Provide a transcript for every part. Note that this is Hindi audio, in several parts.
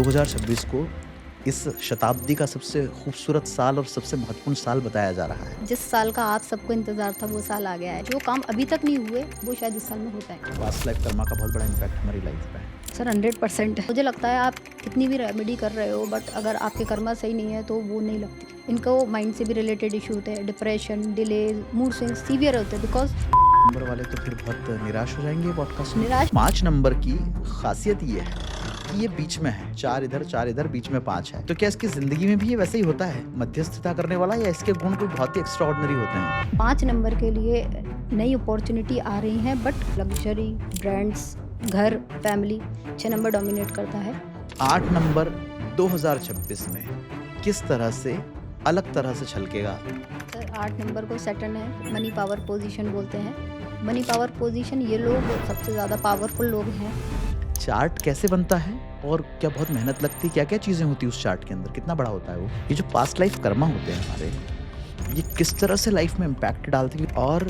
2026 को इस शताब्दी का सबसे खूबसूरत साल और सबसे महत्वपूर्ण साल बताया जा रहा है। जिस साल का आप सबको इंतज़ार था वो साल आ गया है। जो काम अभी तक नहीं हुए वो शायद इस साल में हो पाएँ। पास्ट लाइफ कर्मा का बहुत बड़ा इम्पैक्ट हमारी लाइफ पे है। सर 100% मुझे लगता है आप कितनी भी रेमेडी कर रहे हो बट अगर आपके कर्मा सही नहीं है तो वो नहीं लगती। इनको माइंड से भी रिलेटेड इशू होते हैं, depression, delay, mood swings severe होते हैं बिकॉज़ नंबर वाले तो फिर बहुत निराश हो जाएंगे पॉडकास्ट में। निराश 5 नंबर की खासियत ये है कि ये बीच में है, 4 इधर बीच में 5 है। तो क्या इसकी जिंदगी में भी ये वैसे ही होता है, मध्यस्थता करने वाला, या इसके गुण कोई बहुत ही एक्स्ट्राऑर्डिनरी होते हैं? 5 नंबर के लिए नई अपॉर्चुनिटी आ रही हैं बट लग्जरी, ब्रांड्स, घर, फैमिली 6 नंबर डोमिनेट करता है। 8 नंबर 2026 में किस तरह से अलग तरह से छलकेगा? सर 8 नंबर को सैटर्न है, मनी पावर पोजीशन बोलते हैं। मनी पावर पोजीशन ये लोग सबसे ज़्यादा पावरफुल लोग हैं। चार्ट कैसे बनता है और क्या बहुत मेहनत लगती है? क्या क्या चीजें होती है उस चार्ट के अंदर? कितना बड़ा होता है वो? ये जो पास्ट लाइफ कर्मा होते हैं हमारे, ये किस तरह से लाइफ में इम्पैक्ट डालते हैं? और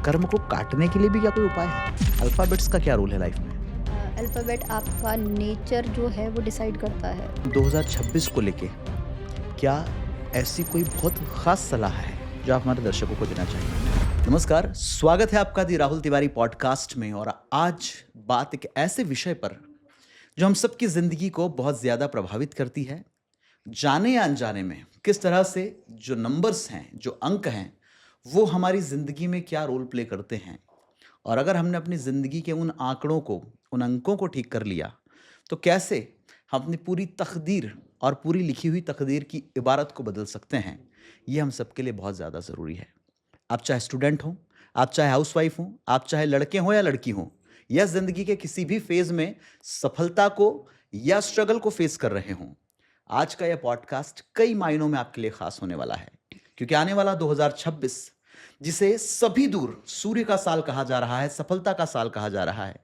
कर्म को काटने के लिए भी क्या कोई उपाय है? अल्फाबेट्स का क्या रोल है लाइफ में? अल्फ़ाबेट आपका नेचर जो है वो डिसाइड करता है। 2026 को लेके क्या ऐसी कोई बहुत खास सलाह है जो आप हमारे दर्शकों को देना चाहिए? नमस्कार, स्वागत है आपका दी राहुल तिवारी पॉडकास्ट में। और आज बात एक ऐसे विषय पर जो हम सबकी जिंदगी को बहुत ज्यादा प्रभावित करती है। जाने या अनजाने में किस तरह से जो नंबर्स हैं, जो अंक हैं, वो हमारी जिंदगी में क्या रोल प्ले करते हैं। और अगर हमने अपनी जिंदगी के उन आंकड़ों को, उन अंकों को ठीक कर लिया, तो कैसे हम अपनी पूरी तकदीर और पूरी लिखी हुई तकदीर की इबारत को बदल सकते हैं। ये हम सबके लिए बहुत ज़्यादा ज़रूरी है। आप चाहे स्टूडेंट हो, आप चाहे हाउसवाइफ हो, आप चाहे लड़के हो या लड़की हो, या ज़िंदगी के किसी भी फेज़ में सफलता को या स्ट्रगल को फेस कर रहे हों, आज का यह पॉडकास्ट कई मायनों में आपके लिए खास होने वाला है। क्योंकि आने वाला 2026, जिसे सभी दूर सूर्य का साल कहा जा रहा है, सफलता का साल कहा जा रहा है,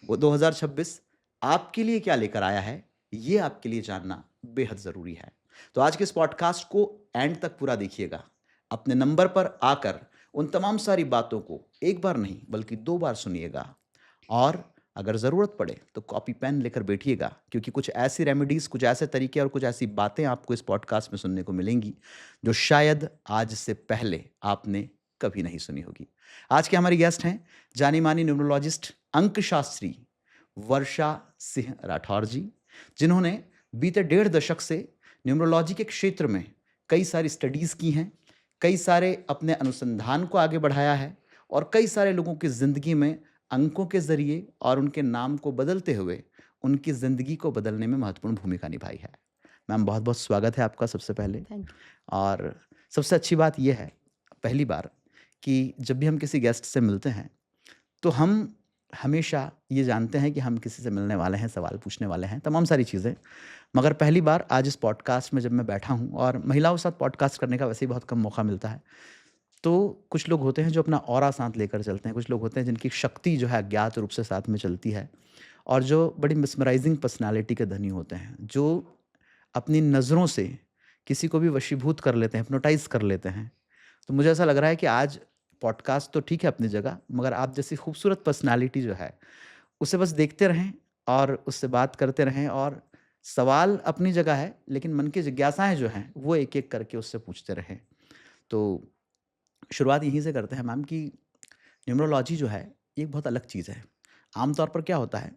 वो 2026 आपके लिए क्या लेकर आया है, ये आपके लिए जानना बेहद ज़रूरी है। तो आज के इस पॉडकास्ट को एंड तक पूरा देखिएगा। अपने नंबर पर आकर उन तमाम सारी बातों को एक बार नहीं बल्कि 2 बार सुनिएगा। और अगर ज़रूरत पड़े तो कॉपी पेन लेकर बैठिएगा, क्योंकि कुछ ऐसी रेमेडीज़, कुछ ऐसे तरीके और कुछ ऐसी बातें आपको इस पॉडकास्ट में सुनने को मिलेंगी जो शायद आज से पहले आपने कभी नहीं सुनी होगी। आज के हमारी गेस्ट हैं जानी मानी न्यूमरोलॉजिस्ट, अंक शास्त्री वर्षा सिंह राठौर जी, जिन्होंने बीते 1.5 दशक से न्यूमरोलॉजी के क्षेत्र में कई सारी स्टडीज़ की हैं, कई सारे अपने अनुसंधान को आगे बढ़ाया है, और कई सारे लोगों की ज़िंदगी में अंकों के ज़रिए और उनके नाम को बदलते हुए उनकी ज़िंदगी को बदलने में महत्वपूर्ण भूमिका निभाई है। मैम, बहुत बहुत स्वागत है आपका सबसे पहले। थैंक और सबसे अच्छी बात यह है, पहली बार, कि जब भी हम किसी गेस्ट से मिलते हैं तो हम हमेशा ये जानते हैं कि हम किसी से मिलने वाले हैं, सवाल पूछने वाले हैं, तमाम सारी चीज़ें। मगर पहली बार आज इस पॉडकास्ट में जब मैं बैठा हूँ, और महिलाओं के साथ पॉडकास्ट करने का वैसे ही बहुत कम मौका मिलता है, तो कुछ लोग होते हैं जो अपना ऑरा साथ लेकर चलते हैं, कुछ लोग होते हैं जिनकी शक्ति जो है अज्ञात रूप से साथ में चलती है, और जो बड़ी मिसमराइजिंग पर्सनालिटी के धनी होते हैं, जो अपनी नज़रों से किसी को भी वशीभूत कर लेते हैं, हिप्नोटाइज़ कर लेते हैं। तो मुझे ऐसा लग रहा है कि आज पॉडकास्ट तो ठीक है अपनी जगह, मगर आप जैसी खूबसूरत पर्सनालिटी जो है, उसे बस देखते रहें और उससे बात करते रहें। और सवाल अपनी जगह है, लेकिन मन की जिज्ञासाएँ जो हैं, वो एक-एक करके उससे पूछते रहें। तो शुरुआत यहीं से करते हैं मैम कि न्यूमरोलॉजी जो है, ये एक बहुत अलग चीज़ है। आम तौर पर क्या होता है,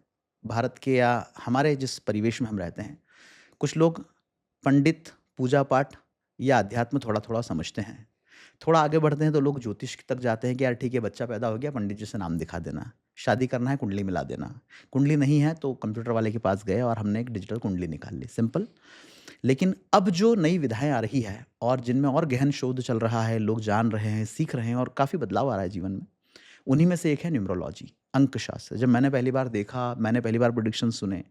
भारत के या हमारे जिस परिवेश में हम रहते हैं, कुछ लोग पंडित, पूजा-पाठ या अध्यात्म थोड़ा-थोड़ा समझते हैं। थोड़ा आगे बढ़ते हैं तो लोग ज्योतिष तक जाते हैं कि यार ठीक है, बच्चा पैदा हो गया, पंडित जी से नाम दिखा देना। शादी करना है, कुंडली मिला देना। कुंडली नहीं है तो कंप्यूटर वाले के पास गए और हमने एक डिजिटल कुंडली निकाल ली, सिंपल। लेकिन अब जो नई विधाएँ आ रही है और जिनमें और गहन शोध चल रहा है, लोग जान रहे हैं, सीख रहे हैं और काफ़ी बदलाव आ रहा है जीवन में, उन्हीं में से एक है न्यूमरोलॉजी, अंकशास्त्र। जब मैंने पहली बार देखा, मैंने पहली बार प्रेडिक्शन सुने,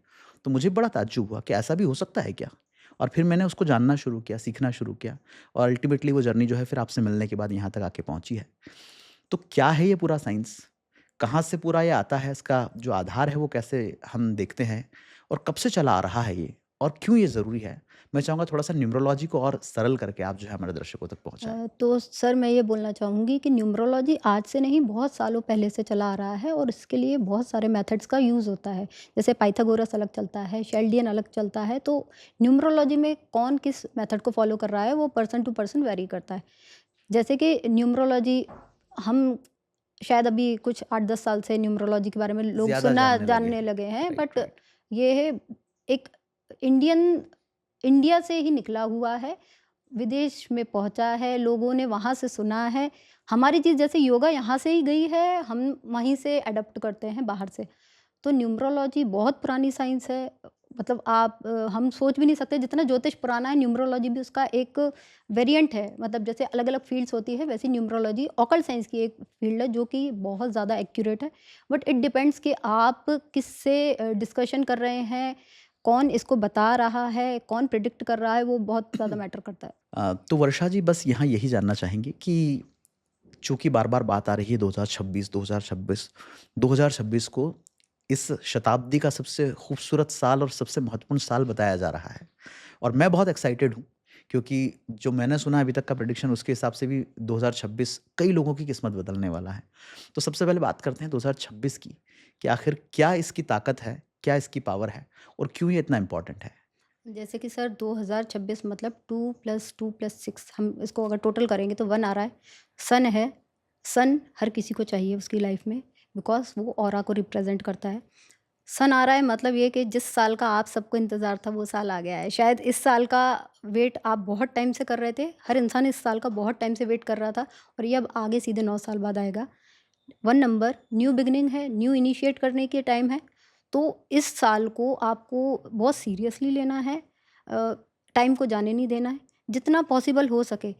तो मुझे बड़ा ताज्जुब हुआ कि ऐसा भी हो सकता है क्या? और फिर मैंने उसको जानना शुरू किया, सीखना शुरू किया, और अल्टीमेटली वो जर्नी जो है फिर आपसे मिलने के बाद यहाँ तक आके पहुँची है। तो क्या है ये पूरा साइंस? कहाँ से पूरा ये आता है? इसका जो आधार है वो कैसे हम देखते हैं? और कब से चला आ रहा है ये? और क्यों ये ज़रूरी है? मैं चाहूँगा थोड़ा-सा न्यूमरोलॉजी को और सरल करके आप जो है हमारे दर्शकों तक पहुँचाएँ। तो सर मैं ये बोलना चाहूँगी कि न्यूमरोलॉजी आज से नहीं बहुत सालों पहले से चला आ रहा है और इसके लिए बहुत सारे मेथड्स का यूज़ होता है। जैसे पाइथागोरस अलग चलता है, शेल्डियन अलग चलता है, तो न्यूमरोलॉजी में कौन किस मेथड को फ़ॉलो कर रहा है वो पर्सन टू पर्सन वेरी करता है। जैसे कि न्यूमरोलॉजी हम शायद अभी कुछ 8-10 साल से न्यूमरोलॉजी के बारे में लोग ज़्यादा जानने लगे जानने हैं। लगे हैं, राइट, बट राइट। ये है एक इंडियन इंडिया से ही निकला हुआ है, विदेश में पहुँचा है, लोगों ने वहाँ से सुना है। हमारी चीज़ जैसे योगा यहाँ से ही गई है, हम वहीं से अडॉप्ट करते हैं बाहर से। तो न्यूमरोलॉजी बहुत पुरानी साइंस है। मतलब आप हम सोच भी नहीं सकते जितना ज्योतिष पुराना है, न्यूमरोलॉजी भी उसका एक वेरिएंट है। मतलब जैसे अलग-अलग फ़ील्ड्स होती है, वैसे न्यूमरोलॉजी ऑकल्ट साइंस की एक फ़ील्ड है जो कि बहुत ज़्यादा एक्यूरेट है। बट इट डिपेंड्स कि आप किससे डिस्कशन कर रहे हैं, कौन इसको बता रहा है, कौन प्रेडिक्ट कर रहा है, वो बहुत ज़्यादा मैटर करता है। तो वर्षा जी बस यहाँ यही जानना चाहेंगे कि चूँकि बार-बार बात आ रही है 2026, 2026, 2026 को इस शताब्दी का सबसे खूबसूरत साल और सबसे महत्वपूर्ण साल बताया जा रहा है। और मैं बहुत एक्साइटेड हूँ क्योंकि जो मैंने सुना है अभी तक का प्रेडिक्शन उसके हिसाब से भी 2026 कई लोगों की किस्मत बदलने वाला है। तो सबसे पहले बात करते हैं 2026 की, कि आखिर क्या इसकी ताकत है, क्या इसकी पावर है और क्यों ये इतना इम्पोर्टेंट है? जैसे कि सर 2026 मतलब 2 + 2 + 6 हम इसको अगर टोटल करेंगे तो 1 आ रहा है। सन है, सन हर किसी को चाहिए उसकी लाइफ में, बिकॉज़ वो ऑरा को रिप्रेज़ेंट करता है। सन आ रहा है मतलब ये कि जिस साल का आप सबको इंतज़ार था वो साल आ गया है। शायद इस साल का वेट आप बहुत टाइम से कर रहे थे, हर इंसान इस साल का बहुत टाइम से वेट कर रहा था और ये अब आगे सीधे 9 साल बाद आएगा। 1 नंबर न्यू बिगिनिंग है, न्यू इनिशिएट करने के टाइम है। तो इस साल को आपको बहुत सीरियसली लेना है, टाइम को जाने नहीं देना है। जितना पॉसिबल हो सके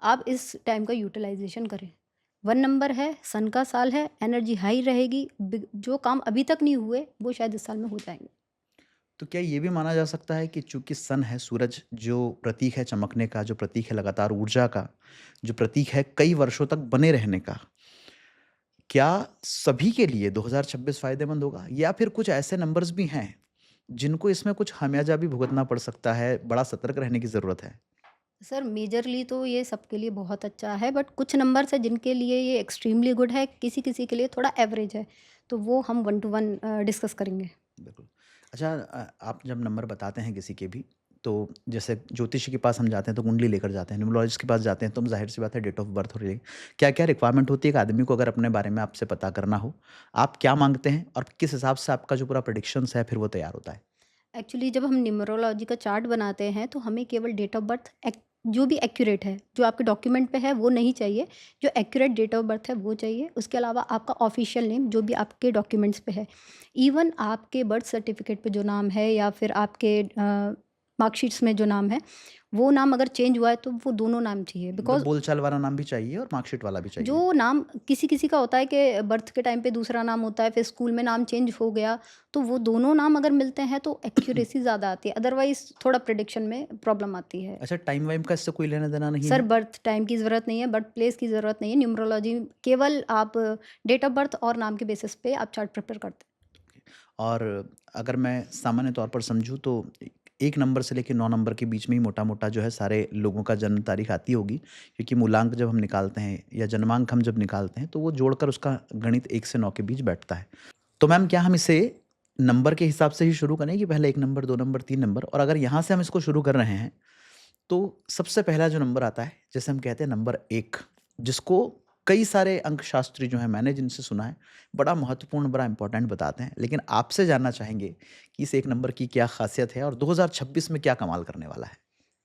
आप इस टाइम का यूटिलाइज़ेशन करें। 1 नंबर है, सन का साल है, एनर्जी हाई रहेगी, जो काम अभी तक नहीं हुए वो शायद इस साल में हो जाएँगे। तो क्या ये भी माना जा सकता है कि चूंकि सन है, सूरज जो प्रतीक है चमकने का, जो प्रतीक है लगातार ऊर्जा का, जो प्रतीक है कई वर्षों तक बने रहने का, क्या सभी के लिए 2026 फायदेमंद होगा या फिर कुछ ऐसे नंबर्स भी हैं जिनको इसमें कुछ खामियाजा भी भुगतना पड़ सकता है, बड़ा सतर्क रहने की ज़रूरत है? सर मेजरली तो ये सबके लिए बहुत अच्छा है, बट कुछ नंबर्स हैं जिनके लिए ये एक्सट्रीमली गुड है, किसी-किसी के लिए थोड़ा एवरेज है। तो वो हम 1 टू 1 डिस्कस करेंगे। बिल्कुल। अच्छा, आप जब नंबर बताते हैं किसी के भी, तो जैसे ज्योतिषी के पास हम जाते हैं तो कुंडली लेकर जाते हैं, न्यूमरोलॉजिस्ट के पास जाते हैं तो हम ज़ाहिर-सी बात है डेट ऑफ बर्थ और ये क्या-क्या रिक्वायरमेंट होती है एक आदमी को अगर अपने बारे में आपसे पता करना हो, आप क्या माँगते हैं और किस हिसाब से आपका जो पूरा प्रेडिक्शंस है फिर वो तैयार होता है? एक्चुअली जब हम न्यूमरोलॉजी का चार्ट बनाते हैं तो हमें केवल डेट ऑफ बर्थ जो भी एक्यूरेट है, जो आपके डॉक्यूमेंट पे है वो नहीं चाहिए। जो एक्यूरेट डेट ऑफ बर्थ है वो चाहिए। उसके अलावा आपका ऑफिशियल नेम जो भी आपके डॉक्यूमेंट्स पे है, इवन आपके बर्थ सर्टिफिकेट पे जो नाम है या फिर आपके मार्कशीट्स में जो नाम है, वो नाम अगर चेंज हुआ है तो वो दोनों नाम चाहिए। मतलब बिकॉज बोलचाल वाला नाम भी चाहिए और मार्कशीट वाला भी चाहिए। जो नाम किसी-किसी का होता है कि बर्थ के टाइम पे दूसरा नाम होता है, फिर स्कूल में नाम चेंज हो गया, तो वो दोनों नाम अगर मिलते हैं तो एक्यूरेसी ज़्यादा आती है, अदरवाइज़ थोड़ा प्रेडिक्शन में प्रॉब्लम आती है। अच्छा, टाइम वाइम का इससे कोई लेना-देना नहीं सर है? बर्थ टाइम की ज़रूरत नहीं है, बर्थ प्लेस की ज़रूरत नहीं है, न्यूमरोलॉजी केवल आप डेट ऑफ बर्थ और नाम के बेसिस पे आप चार्ट प्रिपेयर करते हैं। और अगर मैं सामान्य तौर पर समझूँ तो 1 नंबर से लेके 9 नंबर के बीच में ही मोटा-मोटा जो है सारे लोगों का जन्म तारीख आती होगी, क्योंकि मूलांक जब हम निकालते हैं या जन्मांक हम जब निकालते हैं, तो वो जोड़कर उसका गणित 1 से 9 के बीच बैठता है। तो मैम क्या हम इसे नंबर के हिसाब से ही शुरू करें कि पहले 1 नंबर, 2 नंबर, 3 नंबर? और अगर यहाँ से हम इसको शुरू कर रहे हैं, तो सबसे पहला जो नंबर आता है, जिसे हम कहते हैं नंबर 1, जिसको कई सारे अंकशास्त्री जो हैं, मैंने जिनसे सुना है, बड़ा महत्वपूर्ण, बड़ा इम्पोर्टेंट बताते हैं। लेकिन आपसे जानना चाहेंगे कि इस 1 नंबर की क्या ख़ासियत है और 2026 में क्या कमाल करने वाला है?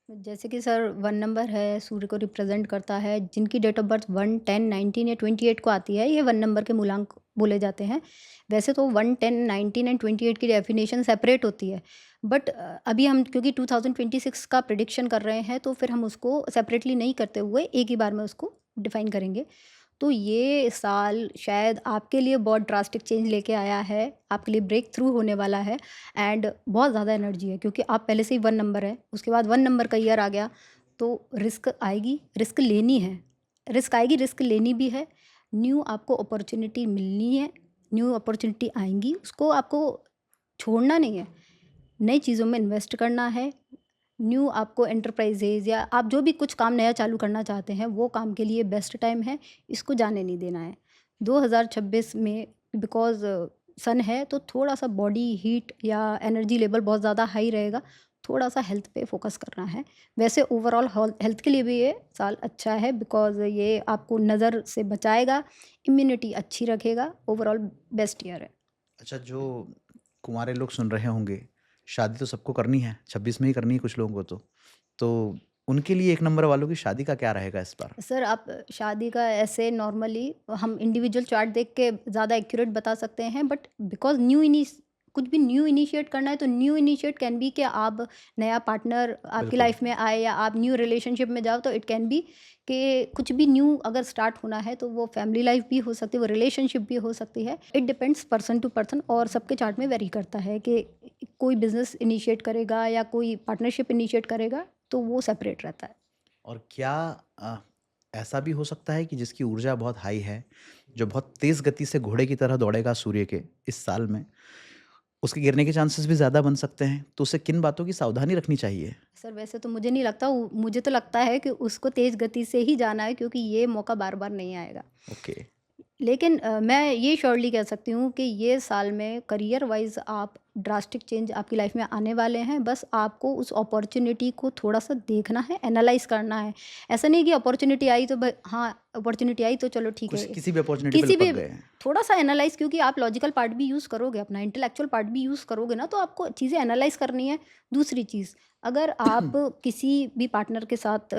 जैसे कि सर 1 नंबर है, सूर्य को रिप्रेज़ेंट करता है, जिनकी डेट ऑफ बर्थ 1, 10, 19 या 28 को आती है, ये 1 नंबर के मूलांक बोले जाते हैं। वैसे तो 1, 10, 19 एंड 28 की डेफ़िनेशन सेपरेट होती है, बट अभी हम क्योंकि 2026 का प्रेडिक्शन कर रहे हैं, तो फिर हम उसको सेपरेटली नहीं करते हुए एक ही बार में उसको डिफ़ाइन करेंगे। तो ये साल शायद आपके लिए बहुत ड्रास्टिक चेंज लेके आया है, आपके लिए ब्रेक थ्रू होने वाला है एंड बहुत ज़्यादा एनर्जी है क्योंकि आप पहले से ही 1 नंबर है, उसके बाद 1 नंबर का ईयर आ गया, तो रिस्क आएगी, रिस्क लेनी है। रिस्क आएगी, रिस्क लेनी भी है, न्यू आपको अपॉर्च्युनिटी मिलनी है, न्यू अपॉर्च्युनिटी आएँगी, उसको आपको छोड़ना नहीं है। नई चीज़ों में इन्वेस्ट करना है, न्यू आपको एंटरप्राइजेज़ या आप जो भी कुछ काम नया चालू करना चाहते हैं, वो काम के लिए बेस्ट टाइम है, इसको जाने नहीं देना है। 2026 में बिकॉज़ सन है तो थोड़ा-सा बॉडी हीट या एनर्जी लेवल बहुत ज़्यादा हाई रहेगा, थोड़ा-सा हेल्थ पे फ़ोकस करना है। वैसे ओवरऑल हेल्थ के लिए भी ये साल अच्छा है बिकॉज़ ये आपको नज़र से बचाएगा, इम्यूनिटी अच्छी रखेगा, ओवरऑल बेस्ट ईयर है। अच्छा, जो कुँवारे लोग सुन रहे होंगे, शादी तो सबको करनी है, 26 में ही करनी है कुछ लोगों को तो उनके लिए 1 नंबर वालों की शादी का क्या रहेगा इस बार? सर आप शादी का ऐसे नॉर्मली हम इंडिविजुअल चार्ट देख के ज़्यादा एक्यूरेट बता सकते हैं बट बिकॉज कुछ भी न्यू इनिशिएट करना है तो न्यू इनिशिएट कैन बी कि आप नया पार्टनर आपकी बिल्कुल। लाइफ में आए या आप न्यू रिलेशनशिप में जाओ तो इट कैन बी कि कुछ भी न्यू अगर स्टार्ट होना है तो वो फैमिली लाइफ भी हो सकती है वो रिलेशनशिप भी हो सकती है it depends person to person और सबके चार्ट में वेरी करता है कि कोई बिजनेस इनिशिएट करेगा या कोई पार्टनरशिप इनिशिएट करेगा तो वो सेपरेट रहता है। और क्या अ, ऐसा भी हो सकता है कि जिसकी ऊर्जा बहुत हाई है, जो बहुत तेज़ गति से घोड़े की तरह दौड़ेगा सूर्य के इस साल में, उसके गिरने के चांसेस भी ज़्यादा बन सकते हैं, तो उसे किन बातों की सावधानी रखनी चाहिए? सर वैसे तो मुझे नहीं लगता मुझे तो लगता है कि उसको तेज़ गति से ही जाना है क्योंकि ये मौका बार बार नहीं आएगा। ओके। लेकिन मैं ये श्योरली कह सकती हूँ कि ये साल में करियर वाइज आप ड्रास्टिक चेंज आपकी लाइफ में आने वाले हैं बस आपको उस अपॉर्चुनिटी को थोड़ा सा देखना है एनालाइज करना है। ऐसा नहीं कि अपॉर्चुनिटी आई तो हाँ अपॉर्चुनिटी आई तो चलो ठीक कुछ है किसी भी अपॉर्च्युनिटी पे किसी लपक भी गए हैं। थोड़ा सा एनालाइज क्योंकि आप लॉजिकल पार्ट भी यूज़ करोगे अपना इंटेलेक्चुअल पार्ट भी यूज़ करोगे ना तो आपको चीज़ें एनालाइज करनी है। दूसरी चीज़ अगर आप किसी भी पार्टनर के साथ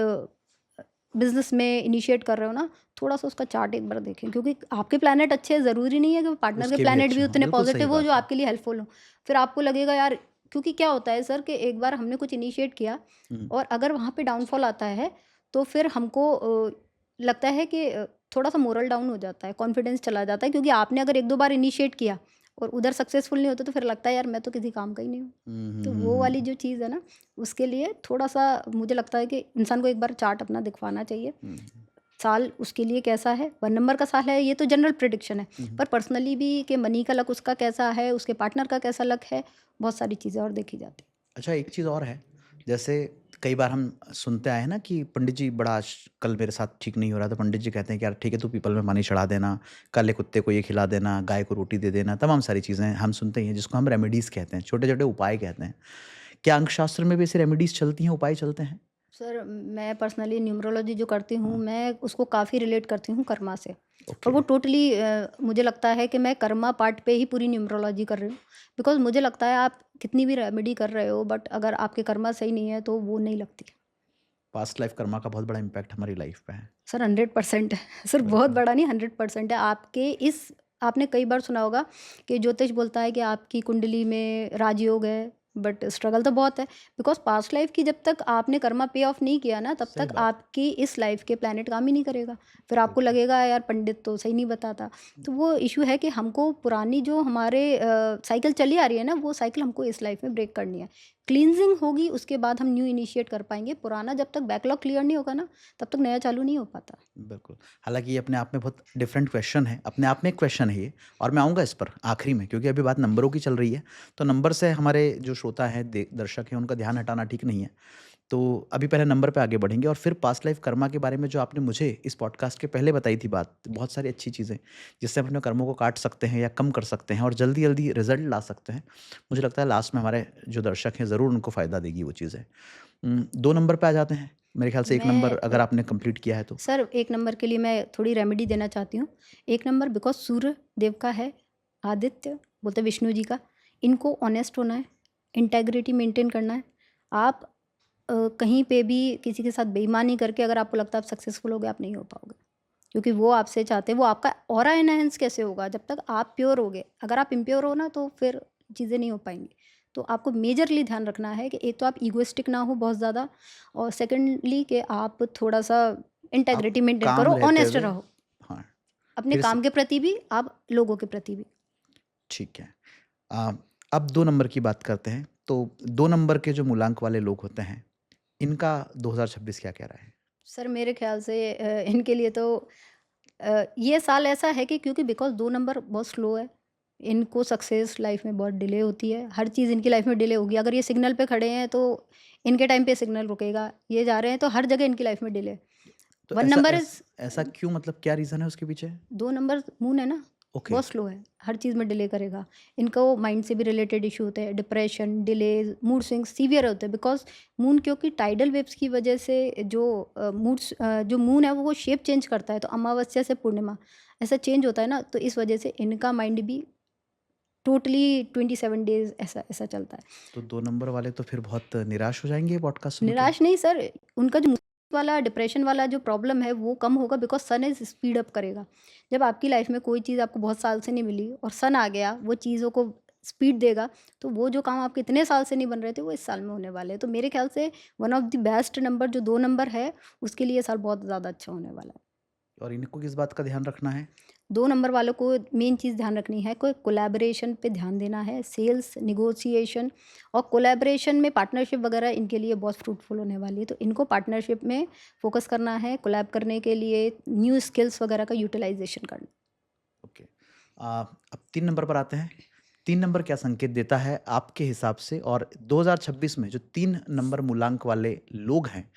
बिजनेस में इनिशिएट कर रहे हो ना थोड़ा सा उसका चार्ट एक बार देखें क्योंकि आपके प्लैनेट अच्छे हैं ज़रूरी नहीं है कि पार्टनर के उसके भी प्लैनेट अच्छे भी हों, उतने बिल्कुल सही पॉजिटिव हो बात जो है। आपके लिए हेल्पफुल हो। फिर आपको लगेगा यार क्योंकि क्या होता है सर कि एक बार हमने कुछ इनिशिएट किया हुँ, और अगर वहाँ पे डाउनफॉल आता है तो फिर हमको लगता है कि थोड़ा सा मोरल डाउन हो जाता है कॉन्फिडेंस चला जाता है क्योंकि आपने अगर एक दो बार इनिशिएट किया और उधर सक्सेसफुल नहीं होता तो फिर लगता है यार मैं तो किसी काम का ही नहीं हूँ। हुँ, हुँ, तो हुँ, वो वाली हुँ, जो चीज़ है ना उसके लिए थोड़ा सा मुझे लगता है कि इंसान को एक बार चार्ट अपना दिखवाना चाहिए। हुँ, साल उसके लिए कैसा है 1 नंबर का साल है ये तो जनरल प्रेडिक्शन है। हुँ, हुँ। पर पर्सनली भी कि मनी का लक उसका कैसा है, उसके पार्टनर का कैसा लक है, बहुत सारी चीज़ें और देखी जाती हैं। अच्छा, एक चीज़ और है, जैसे कई बार हम सुनते आए हैं ना कि पंडित जी बड़ा आज कल मेरे साथ ठीक नहीं हो रहा, तो पंडित जी कहते हैं कि यार ठीक है तू पीपल में पानी चढ़ा देना, काले कुत्ते को ये खिला देना, गाय को रोटी दे देना, तमाम सारी चीज़ें हम सुनते ही हैं जिसको हम रेमेडीज़ कहते हैं, छोटे-छोटे उपाय कहते हैं। क्या अंकशास्त्र में भी ऐसी रेमेडीज़ चलती हैं, उपाय चलते हैं? सर मैं पर्सनली न्यूमरोलॉजी जो करती हूँ, हाँ, मैं उसको काफ़ी रिलेट करती हूँ कर्मा से। और ओके। वो टोटली मुझे लगता है कि मैं कर्मा पार्ट पे ही पूरी न्यूमरोलॉजी कर रही हूँ। बिकॉज़ मुझे लगता है आप कितनी भी रेमेडी कर रहे हो बट अगर आपके कर्मा सही नहीं है तो वो नहीं लगती। पास्ट लाइफ कर्मा का बहुत बड़ा इम्पैक्ट हमारी लाइफ पे है। सर 100% है। सर बहुत बिल्कुल। बड़ा नहीं 100% है। आपके इस आपने कई बार सुना होगा कि ज्योतिष बोलता है कि आपकी कुंडली में राजयोग है, बट स्ट्रगल तो बहुत है। बिकॉज़ पास्ट लाइफ़ की जब तक आपने कर्मा पे ऑफ नहीं किया ना, तब सही तक बात है, आपकी इस लाइफ़ के प्लैनेट काम ही नहीं करेगा। फिर आपको बिल्कुल। लगेगा यार पंडित तो सही नहीं बताता। तो वो इश्यू है कि हमको पुरानी जो हमारे साइकिल चली आ रही है ना, वो साइकिल हमको इस लाइफ़ में ब्रेक करनी है। क्लींजिंग होगी उसके बाद हम न्यू इनिशिएट कर पाएँगे। पुराना जब तक बैकलॉग क्लियर नहीं होगा ना, तब तक नया चालू नहीं हो पाता। बिल्कुल। हालाँकि ये अपने आप में बहुत डिफरेंट क्वेश्चन है, अपने आप में एक क्वेश्चन है ये और मैं आऊँगा इस पर आखिरी में क्योंकि अभी बात नंबरों की चल रही है, तो नंबर से हमारे जो श्रोता हैं, दर्शक हैं, उनका ध्यान हटाना ठीक नहीं है। तो अभी पहले नंबर पे आगे बढ़ेंगे और फिर पास्ट लाइफ कर्मा के बारे में जो आपने मुझे इस पॉडकास्ट के पहले बताई थी बात, बहुत सारी अच्छी चीज़ें, जिससे हम अपने कर्मों को काट सकते हैं या कम कर सकते हैं और जल्दी-जल्दी रिज़ल्ट ला सकते हैं। मुझे लगता है लास्ट में हमारे जो दर्शक हैं, ज़रूर उनको फ़ायदा देगी वो चीज़ें। 2 नंबर पे आ जाते हैं। मेरे ख्याल से 1 मैं नंबर अगर आपने कंप्लीट किया है तो। सर 1 नंबर के लिए मैं थोड़ी रेमेडी देना चाहती हूँ। 1 नंबर बिकॉज़ सूर्य देव का है, आदित्य बोलते हैं विष्णु जी का, इनको ऑनेस्ट होना है, इंटेग्रिटी मेंटेन करना है। आप कहीं पे भी किसी के साथ बेईमानी करके अगर आपको लगता है आप सक्सेसफुल होगे, आप नहीं हो पाओगे। क्योंकि वो आपसे चाहते हैं वो आपका ऑरा एनहांस कैसे होगा? जब तक आप प्योर होगे। अगर आप इम्प्योर हो ना तो फिर चीज़ें नहीं हो पाएँगी। तो आपको मेजरली ध्यान रखना है कि एक तो आप इगोइस्टिक ना हो बहुत ज़्यादा और सेकंडली कि आप थोड़ा-सा आप इंटेग्रिटी मेंटेन काम करो, रहते ऑनेस्ट हुए रहो। हाँ, अपने फिर से काम के प्रति भी, आप लोगों के प्रति भी। ठीक है। अ, अब 2 नंबर की बात करते हैं। तो 2 नंबर के जो मूलांक वाले लोग होते हैं, इनका 2026 क्या कह रहा है? सर मेरे ख़्याल से इनके लिए तो ये साल ऐसा है कि क्योंकि बिकॉज़ 2 नंबर बहुत स्लो है, इनको सक्सेस लाइफ में बहुत डिले होती है, हर चीज़ इनकी लाइफ में डिले होगी। अगर ये सिग्नल पे खड़े हैं तो इनके टाइम पे सिग्नल रुकेगा, ये जा रहे हैं तो हर जगह इनकी लाइफ में डिले। तो 1 ऐसा नंबर ऐस इज़ ऐसा क्यों, मतलब क्या रीज़न है उसके पीछे? 2 नंबर मून है ना, ओके। बहुत स्लो है, हर चीज़ में डिले करेगा। इनको माइंड से भी रिलेटेड इश्यू होते हैं, depression, delays, mood swings severe होते हैं बिकॉज़ मून, क्योंकि टाइडल वेव्स की वजह से जो जो मून है वो शेप चेंज करता है, तो अमावस्या से पूर्णिमा ऐसा चेंज होता है ना, तो इस वजह से इनका माइंड भी टोटली 27 डेज़ ऐसा ऐसा चलता है। तो 2 नंबर वाले तो फिर बहुत निराश हो जाएँगे ये पॉडकास्ट सुन के। निराश नहीं सर, उनका जो वाला डिप्रेशन वाला जो प्रॉब्लम है वो कम होगा because sun is speed up करेगा। जब आपकी लाइफ में कोई चीज़ आपको बहुत साल से नहीं मिली और सन आ गया, वो चीज़ों को स्पीड देगा, तो वो जो काम आपके इतने साल से नहीं बन रहे थे, वो इस साल में होने वाले हैं। तो मेरे ख़्याल से one of the best number जो 2 नंबर है, उसके लिए ये साल बहुत ज़्यादा अच्छा होने वाला है। और इनको किस बात का ध्यान रखना है? 2 नंबर वालों को मेन चीज़ ध्यान रखनी है, कोई कोलैबोरेशन पे ध्यान देना है, सेल्स, नेगोशिएशन और कोलैबोरेशन में पार्टनरशिप वगैरह इनके लिए बहुत फ्रूटफुल होने वाली है। तो इनको पार्टनरशिप में फ़ोकस करना है, कोलैब करने के लिए न्यू स्किल्स वगैरह का यूटिलाइज़ेशन करना। ओके। अब 3 नंबर पर आते हैं। 3 नंबर क्या संकेत देता है आपके हिसाब से, और 2026 में जो 3 नंबर मूलांक वाले लोग हैं,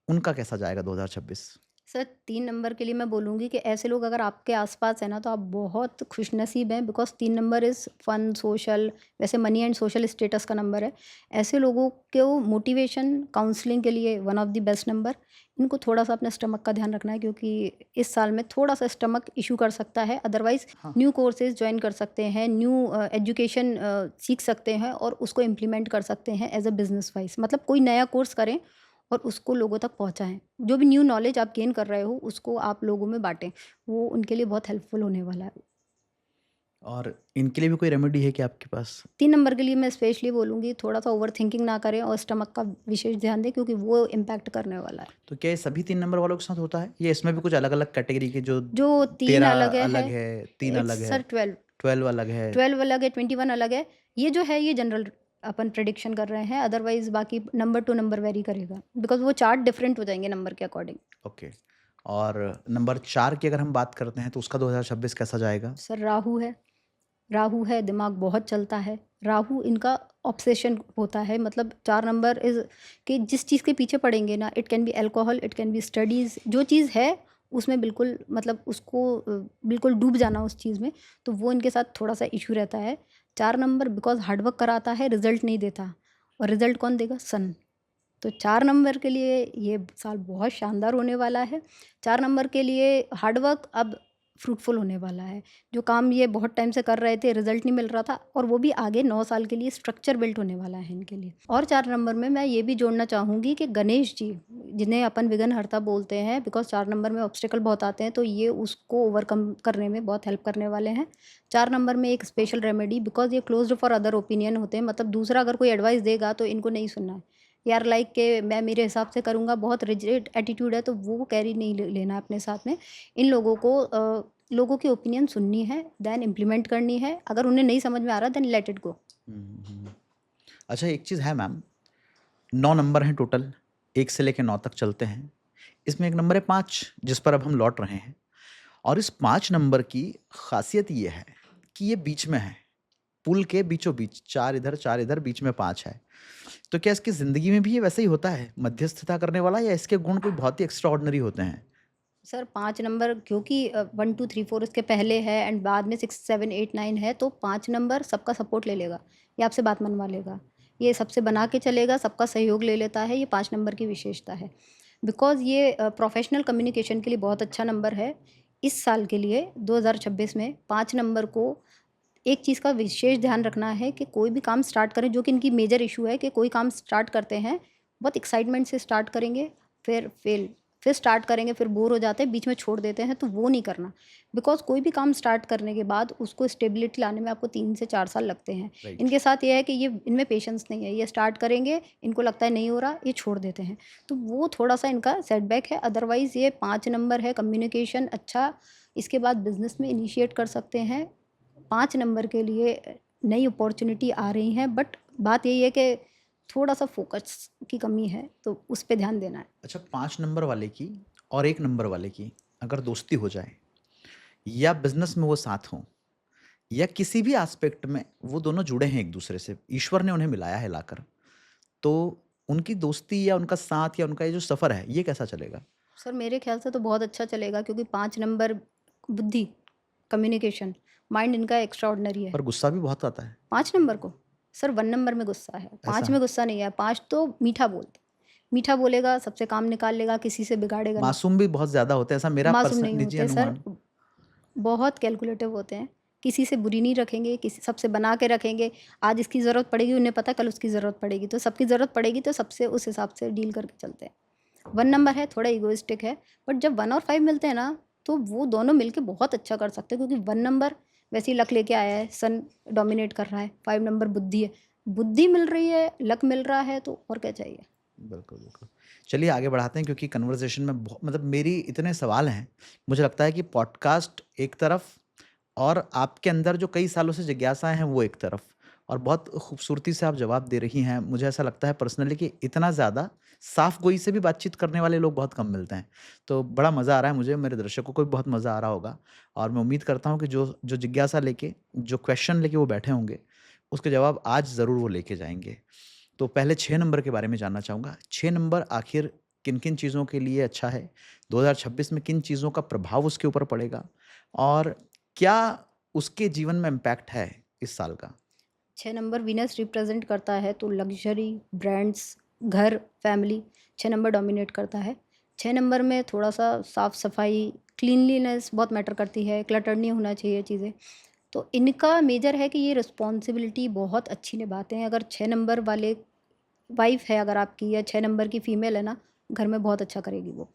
उनका कैसा जाएगा 2026? सर 3 नंबर के लिए मैं बोलूँगी कि ऐसे लोग अगर आपके आस-पास हैं ना, तो आप बहुत खुशनसीब हैं because 3 number is fun, social, वैसे मनी एंड सोशल स्टेटस का नंबर है। ऐसे लोगों को मोटिवेशन, काउंसलिंग के लिए one of the best number. इनको थोड़ा-सा अपने स्टमक का ध्यान रखना है क्योंकि इस साल में थोड़ा-सा स्टमक इश्यू कर सकता है। अदरवाइज़ हाँ। न्यू कोर्सेज़ जॉइन कर सकते हैं, न्यू एजुकेशन सीख सकते हैं और उसको इम्प्लीमेंट कर सकते हैं एज़ अ बिज़नेस वाइज़। मतलब कोई नया कोर्स करें और उसको लोगों तक पहुँचाएँ। जो भी न्यू नॉलेज आप गेन कर रहे हो, उसको आप लोगों में बाँटें। वो उनके लिए बहुत हेल्पफुल होने वाला है। और इनके लिए भी कोई रेमेडी है क्या आपके पास? 3 नंबर के लिए मैं स्पेशली बोलूँगी थोड़ा-सा ओवरथिंकिंग ना करें और स्टमक का विशेष ध्यान दें क्योंकि वो इम्पैक्ट करने वाला है। तो क्या ये सभी 3 नंबर वालों के साथ होता है? या इसमें भी कुछ अलग-अलग कैटेगरी के, जो जो 3 13 अलग अलग है, है, 3 इट्स अलग है, सर 12, 12 अलग है? 12 अलग है, 21 अलग है। ये जो है ये जनरल अपन प्रेडिक्शन कर रहे हैं, अदरवाइज़ बाकी नंबर टू नंबर वेरी करेगा बिकॉज़ वो चार्ट डिफरेंट हो जाएँगे नंबर के अकॉर्डिंग। ओके। और नंबर 4 की अगर हम बात करते हैं तो उसका 2026 कैसा जाएगा? सर राहु है, दिमाग बहुत चलता है। राहु इनका ऑब्सेशन होता है, मतलब 4 नंबर इज़ कि जिस चीज़ के पीछे पड़ेंगे ना, it can be alcohol, it can be studies, जो चीज़ है उसमें बिल्कुल मतलब उसको बिल्कुल डूब जाना उस चीज़ में, तो वो इनके साथ थोड़ा-सा इश्यू रहता है। 4 नंबर बिकॉज़ हार्ड वर्क कराता है, रिज़ल्ट नहीं देता और रिज़ल्ट कौन देगा? सन। तो 4 नंबर के लिए ये साल बहुत शानदार होने वाला है। 4 नंबर के लिए हार्ड वर्क अब फ्रूटफुल होने वाला है। जो काम ये बहुत टाइम से कर रहे थे, रिज़ल्ट नहीं मिल रहा था और वो भी आगे 9 साल के लिए स्ट्रक्चर बिल्ट होने वाला है इनके लिए। और 4 नंबर में मैं ये भी जोड़ना चाहूँगी कि गणेश जी, जिन्हें अपन विघ्नहर्ता बोलते हैं बिकॉज़ 4 नंबर में ऑब्स्टेकल बहुत आते हैं, तो ये उसको ओवरकम करने में बहुत हेल्प करने वाले हैं। 4 नंबर में एक स्पेशल रेमेडी बिकॉज़ ये क्लोज़्ड फॉर अदर ओपिनियन होते हैं, मतलब दूसरा अगर कोई एडवाइस देगा तो इनको नहीं सुनना है। यार लाइक के मैं मेरे हिसाब से करूँगा, बहुत रिजिड एटीट्यूड है तो वो कैरी नहीं लेना है अपने साथ में। इन लोगों को लोगों की ओपिनियन सुननी है, देन इम्प्लीमेंट करनी है। अगर उन्हें नहीं समझ में आ रहा देन लेट इट गो। हुँ, हुँ। अच्छा, एक चीज़ है मैम, 9 नंबर हैं टोटल, 1 से लेके 9 तक चलते हैं। इसमें एक नंबर है 5, जिस पर अब हम लौट रहे हैं, और इस 5 नंबर की ख़ासियत ये है कि ये बीच में है, पुल के बीचों-बीच, 4 इधर 4 इधर, बीच में 5 है। तो क्या इसकी ज़िंदगी में भी ये वैसे ही होता है, मध्यस्थता करने वाला, या इसके गुण कोई बहुत ही एक्स्ट्राऑर्डिनरी होते हैं? सर 5 नंबर क्योंकि 1, 2, 3, 4 इसके पहले है एंड बाद में 6, 7, 8, 9 है, तो 5 नंबर सबका सपोर्ट ले लेगा। ये आपसे बात मनवा लेगा। ये सबसे बना के चलेगा, सबका सहयोग ले लेता है, ये 5 नंबर की विशेषता है। बिकॉज़ ये प्रोफ़ेशनल कम्युनिकेशन के लिए बहुत अच्छा नंबर है। इस साल के लिए 2026 में 5 नंबर को एक चीज़ का विशेष ध्यान रखना है कि कोई भी काम स्टार्ट करें, जो कि इनकी मेजर इशू है कि कोई काम स्टार्ट करते हैं, बहुत एक्साइटमेंट से स्टार्ट करेंगे, फिर फेल, फिर स्टार्ट करेंगे, फिर बोर हो जाते हैं, बीच में छोड़ देते हैं, तो वो नहीं करना। बिकॉज़ कोई भी काम स्टार्ट करने के बाद उसको स्टेबिलिटी लाने में आपको 3 से 4 साल लगते हैं। राइट। इनके साथ ये है कि ये इनमें पेशेंस नहीं है, ये स्टार्ट करेंगे, इनको लगता है नहीं हो रहा, ये छोड़ देते हैं। तो वो थोड़ा-सा इनका सेटबैक है, अदरवाइज़ ये 5 नंबर है, कम्युनिकेशन अच्छा, इसके बाद बिज़नेस में इनिशिएट कर सकते हैं। 5 नंबर के लिए नई अपॉर्च्युनिटी आ रही हैं, बट बात यही है कि थोड़ा-सा फ़ोकस की कमी है, तो उस पे ध्यान देना है। अच्छा, 5 नंबर वाले की और 1 नंबर वाले की अगर दोस्ती हो जाए, या बिज़नेस में वो साथ हों, या किसी भी एस्पेक्ट में वो दोनों जुड़े हैं एक दूसरे से, ईश्वर ने उन्हें मिलाया है लाकर, तो उनकी दोस्ती या उनका साथ या उनका ये जो सफ़र है, ये कैसा चलेगा? सर मेरे ख़्याल से तो बहुत अच्छा चलेगा, क्योंकि 5 नंबर बुद्धि, कम्युनिकेशन, माइंड इनका एक्स्ट्राऑर्डिनरी है। पर गुस्सा भी बहुत आता है, 5 नंबर को? सर 1 नंबर में गुस्सा है, ऐसा 5 है? में गुस्सा नहीं है। 5 तो मीठा बोलते, मीठा बोलेगा, सबसे काम निकाल लेगा, किसी से बिगाड़ेगा नहीं। मासूम भी बहुत ज़्यादा होते हैं, ऐसा मेरा मासूम पर्सन नहीं निजी होते सर, अनुमान। बहुत कैलकुलेटिव होते हैं। किसी से बुरी नहीं रखेंगे, किसी सबसे बना के रखेंगे। आज इसकी ज़रूरत पड़ेगी, उन्हें पता है कल उसकी ज़रूरत पड़ेगी, तो सबकी ज़रूरत पड़ेगी तो सबसे उस हिसाब से डील करके चलते हैं। 1 नंबर है, थोड़ा इगोइस्टिक है, बट जब 1 और 5 मिलते हैं ना, तो वो दोनों मिलके बहुत अच्छा कर सकते हैं, क्योंकि 1 नंबर वैसे ही लक लेके आया है, सन डोमिनेट कर रहा है, 5 नंबर बुद्धि है। बुद्धि मिल रही है, लक मिल रहा है, तो और क्या चाहिए? बिल्कुल, बिल्कुल। चलिए आगे बढ़ाते हैं क्योंकि कन्वर्सेशन में मतलब मेरी इतने सवाल हैं, मुझे लगता है कि पॉडकास्ट एक तरफ और आपके अंदर जो कई सालों से जिज्ञासाएँ हैं वो एक तरफ, और बहुत खूबसूरती से आप जवाब दे रही हैं। मुझे ऐसा लगता है पर्सनली कि इतना ज़्यादा साफ-गोई से भी बातचीत करने वाले लोग बहुत कम मिलते हैं। तो बड़ा मज़ा आ रहा है मुझे, मेरे दर्शकों को भी बहुत मज़ा आ रहा होगा, और मैं उम्मीद करता हूँ कि जो जो जिज्ञासा लेके, जो क्वेश्चन लेके वो बैठे होंगे, उसके जवाब आज ज़रूर वो लेके जाएँगे। तो पहले 6 नंबर के बारे में जानना चाहूँगा। 6 नंबर आखिर किन-किन चीज़ों के लिए अच्छा है? 2026 में किन चीज़ों का प्रभाव उसके ऊपर पड़ेगा? और क्या उसके जीवन में इम्पैक्ट है इस साल का? 6 नंबर वीनस रिप्रेजेंट करता है, तो लग्जरी, ब्रांड्स, घर, फैमिली 6 नंबर डोमिनेट करता है। 6 नंबर में थोड़ा-सा साफ-सफाई, क्लीनलीनेस बहुत मैटर करती है, क्लटर्ड नहीं होना चाहिए चीज़ें। तो इनका मेजर है कि ये रिस्पॉन्सिबिलिटी बहुत अच्छी निभाते हैं। अगर 6 नंबर वाले वाइफ़ है अगर आपकी, या 6 नंबर की फ़ीमेल है ना, घर में बहुत अच्छा करेगी वो।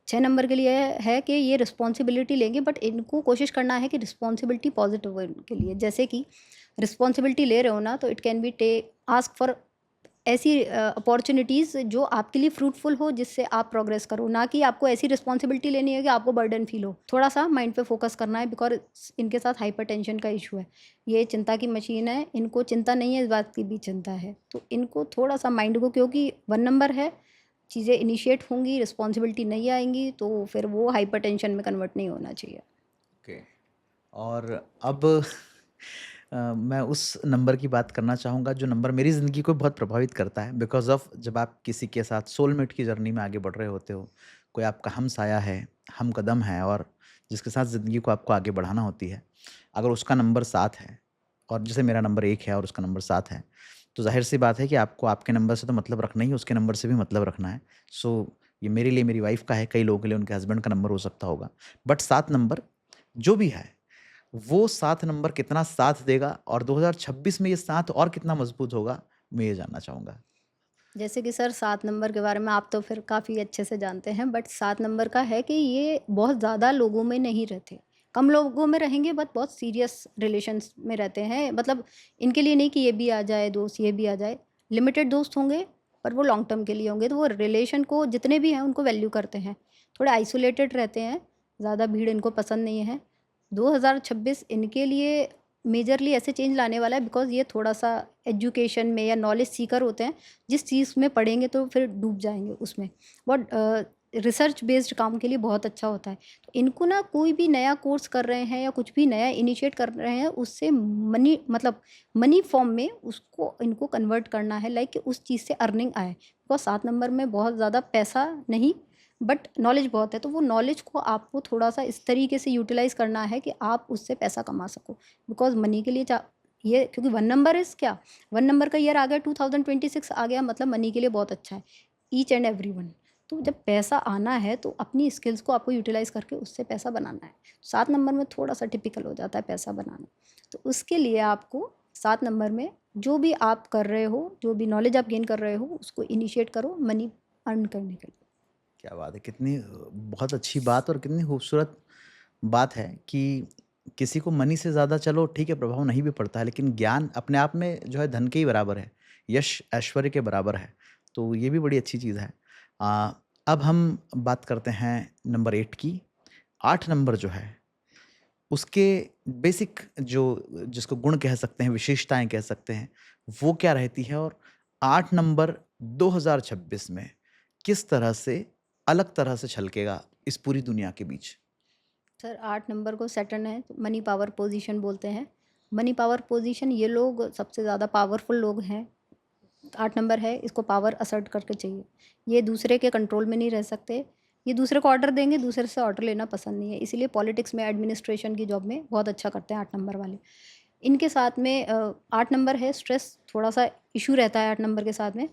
6 नंबर के लिए है कि ये रिस्पॉन्सिबिलिटी लेंगे, बट इनको कोशिश करना है कि रिस्पॉन्सिबिलिटी पॉज़िटिव हो इनके लिए। जैसे कि रिस्पॉन्सिबिलिटी ले रहे हो ना, तो इट कैन बी टे आस्क फॉर ऐसी अपॉर्च्युनिटीज़ जो आपके लिए फ्रूटफुल हो, जिससे आप प्रोग्रेस करो, ना कि आपको ऐसी रिस्पॉन्सिबिलिटी लेनी है कि आपको बर्डन फ़ील हो। थोड़ा-सा माइंड पे फ़ोकस करना है, बिकॉज़ इनके साथ हाइपरटेंशन का इश्यू है। ये चिंता की मशीन है, इनको चिंता नहीं है, इस बात की भी चिंता है। तो इनको थोड़ा-सा माइंड को, क्योंकि 1 नंबर है, चीज़ें इनिशिएट होंगी, रिस्पॉन्सिबिलिटी नहीं आएँगी, तो फिर वो हाइपरटेंशन में कन्वर्ट नहीं होना चाहिए। ओके। और अब मैं उस नंबर की बात करना चाहूँगा जो नंबर मेरी ज़िंदगी को बहुत प्रभावित करता है, बिकॉज़ ऑफ़ जब आप किसी के साथ सोलमेट की जर्नी में आगे बढ़ रहे होते हो, कोई आपका हमसाया है, हमकदम है, और जिसके साथ ज़िंदगी को आपको आगे बढ़ाना होती है। अगर उसका नंबर 7 है और जैसे मेरा नंबर 1 है और उसका नंबर 7 है, तो ज़ाहिर-सी बात है कि आपको आपके नंबर से तो मतलब रखना ही है, उसके नंबर से भी मतलब रखना है। सो ये मेरे लिए मेरी वाइफ़ का है, कई लोगों के लिए उनके हस्बैंड का नंबर हो सकता होगा। बट 7 नंबर जो भी है, वो 7 नंबर कितना साथ देगा और 2026 में ये साथ और कितना मज़बूत होगा, मैं ये जानना चाहूँगा? जैसे कि सर 7 नंबर के बारे में आप तो फिर काफ़ी अच्छे से जानते हैं, बट 7 नंबर का है कि ये बहुत ज़्यादा लोगों में नहीं रहते। कम लोगों में रहेंगे, बट बहुत सीरियस रिलेशंस में रहते हैं। मतलब इनके लिए नहीं कि ये भी आ जाए दोस्त, ये भी आ जाए। लिमिटेड दोस्त होंगे, पर वो लॉन्ग टर्म के लिए होंगे, तो वो रिलेशन को जितने भी हैं उनको वैल्यू करते हैं। थोड़े आइसोलेटेड रहते हैं, ज़्यादा भीड़ इनको पसंद नहीं है। 2026 इनके लिए मेजरली ऐसे चेंज लाने वाला है, बिकॉज़ ये थोड़ा-सा एजुकेशन में या नॉलेज सीकर होते हैं। जिस चीज़ में पढ़ेंगे तो फिर डूब जाएँगे उसमें। बहुत रिसर्च बेस्ड काम के लिए बहुत अच्छा होता है। तो इनको ना कोई भी नया कोर्स कर रहे हैं या कुछ भी नया इनिशिएट कर रहे हैं, उससे मनी, मतलब मनी फॉर्म में उसको इनको कन्वर्ट करना है, लाइक कि उस चीज़ से अर्निंग आए। बिकॉज़ 7 नंबर में बहुत ज़्यादा पैसा नहीं, बट नॉलेज बहुत है, तो वो नॉलेज को आपको थोड़ा-सा इस तरीके से यूटिलाइज़ करना है कि आप उससे पैसा कमा सको। बिकॉज़ मनी के लिए चा ये, क्योंकि 1 नंबर इज़ क्या, 1 नंबर का ईयर आ गया, 2026 आ गया, मतलब मनी के लिए बहुत अच्छा है, ईच एंड एवरीवन। तो जब पैसा आना है, तो अपनी स्किल्स को आपको यूटिलाइज़ करके उससे पैसा बनाना है। 7 नंबर में थोड़ा-सा टिपिकल हो जाता है पैसा बनाना। तो उसके लिए आपको 7 नंबर में जो भी आप कर रहे हो, जो भी नॉलेज आप गेन कर रहे हो, उसको इनिशिएट करो मनी अर्न करने के लिए। क्या बात है! कितनी बहुत अच्छी बात और कितनी खूबसूरत बात है कि किसी को मनी से ज़्यादा चलो ठीक है प्रभाव नहीं भी पड़ता है, लेकिन ज्ञान अपने आप में जो है धन के ही बराबर है, यश ऐश्वर्य के बराबर है, तो ये भी बड़ी अच्छी चीज़ है। अ, अब हम बात करते हैं नंबर 8 की। 8 नंबर जो है, उसके बेसिक जो जिसको गुण कह सकते हैं, विशेषताएँ कह सकते हैं, वो क्या रहती है? और 8 नंबर 2026 में किस तरह से अलग तरह से छलकेगा इस पूरी दुनिया के बीच? सर 8 नंबर को सैटर्न है, तो मनी पावर पोजीशन बोलते हैं। मनी पावर पोजीशन, ये लोग सबसे ज़्यादा पावरफुल लोग हैं। 8 नंबर है, इसको पावर असर्ट करके चाहिए। ये दूसरे के कंट्रोल में नहीं रह सकते। ये दूसरे को ऑर्डर देंगे, दूसरे से ऑर्डर लेना पसंद नहीं है। इसीलिए पॉलिटिक्स में, एडमिनिस्ट्रेशन की जॉब में बहुत अच्छा करते हैं 8 नंबर वाले। इनके साथ में 8 नंबर है, स्ट्रेस थोड़ा-सा इश्यू रहता है 8 नंबर के साथ में।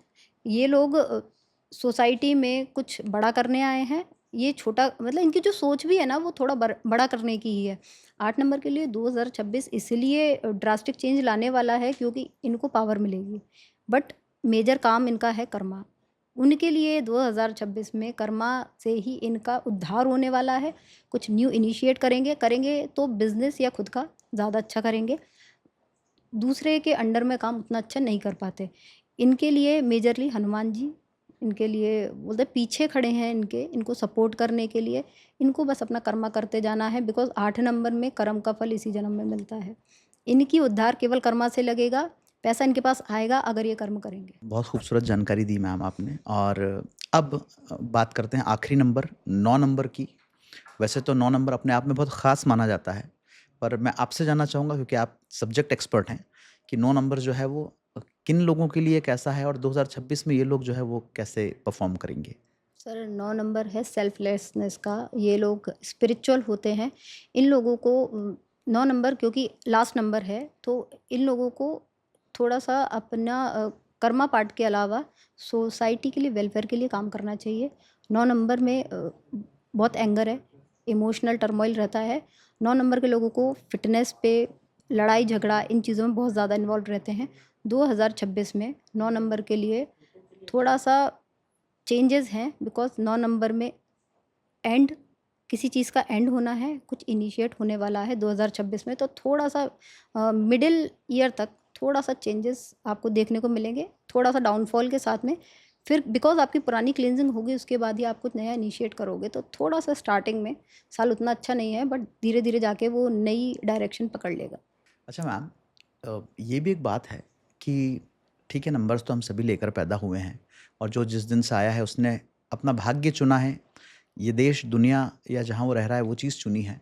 ये लोग सोसाइटी में कुछ बड़ा करने आए हैं। ये छोटा, मतलब इनकी जो सोच भी है ना, वो थोड़ा बड़ा करने की ही है। 8 नंबर के लिए 2026 इसलिए ड्रास्टिक चेंज लाने वाला है क्योंकि इनको पावर मिलेगी। बट मेजर काम इनका है कर्मा। उनके लिए 2026 में कर्मा से ही इनका उद्धार होने वाला है। कुछ न्यू इनिशिएट करेंगे तो बिज़नेस या खुद का ज़्यादा अच्छा करेंगे। दूसरे के अंडर में काम उतना अच्छा नहीं कर पाते। इनके लिए मेजरली हनुमान जी, इनके लिए बोलते हैं पीछे खड़े हैं इनके, इनको सपोर्ट करने के लिए। इनको बस अपना कर्मा करते जाना है, बिकॉज़ 8 नंबर में कर्म का फल इसी जन्म में मिलता है। इनकी उद्धार केवल कर्मा से लगेगा, पैसा इनके पास आएगा अगर ये कर्म करेंगे। बहुत खूबसूरत जानकारी दी मैम आपने। और अब बात करते हैं आखिरी नंबर 9 नंबर की। वैसे तो 9 नंबर अपने आप में बहुत ख़ास माना जाता है, पर मैं आपसे जानना चाहूँगा क्योंकि आप सब्जेक्ट एक्सपर्ट हैं कि 9 नंबर जो है वो किन लोगों के लिए कैसा है और 2026 में ये लोग जो है वो कैसे परफ़ॉर्म करेंगे? सर 9 नंबर है सेल्फलेसनेस का। ये लोग स्पिरिचुअल होते हैं। इन लोगों को 9 नंबर क्योंकि लास्ट नंबर है, तो इन लोगों को थोड़ा-सा अपना कर्मा पार्ट के अलावा सोसाइटी के लिए, वेलफेयर के लिए काम करना चाहिए। 9 नंबर में बहुत एंगर है, इमोशनल टर्मोइल रहता है। 9 नंबर के लोगों को फ़िटनेस पे, लड़ाई झगड़ा, इन चीज़ों में बहुत ज़्यादा इन्वॉल्व रहते हैं। 2026 में 9 नंबर के लिए थोड़ा-सा चेंजेस हैं, बिकॉज़ 9 नंबर में एंड, किसी चीज़ का एंड होना है, कुछ इनिशिएट होने वाला है 2026 में। तो थोड़ा-सा मिडल ईयर तक थोड़ा-सा चेंजेस आपको देखने को मिलेंगे, थोड़ा-सा डाउनफॉल के साथ में। फिर बिकॉज़ आपकी पुरानी क्लींजिंग होगी, उसके बाद ही आप कुछ नया इनिशिएट करोगे, तो थोड़ा-सा स्टार्टिंग में साल उतना अच्छा नहीं है, बट धीरे-धीरे जाके वो नई डायरेक्शन पकड़ लेगा। अच्छा मैम, ये भी एक बात है कि ठीक है, नंबर्स तो हम सभी लेकर पैदा हुए हैं और जो जिस दिन से आया है उसने अपना भाग्य चुना है। ये देश, दुनिया या जहाँ वो रह रहा है वो चीज़ चुनी है।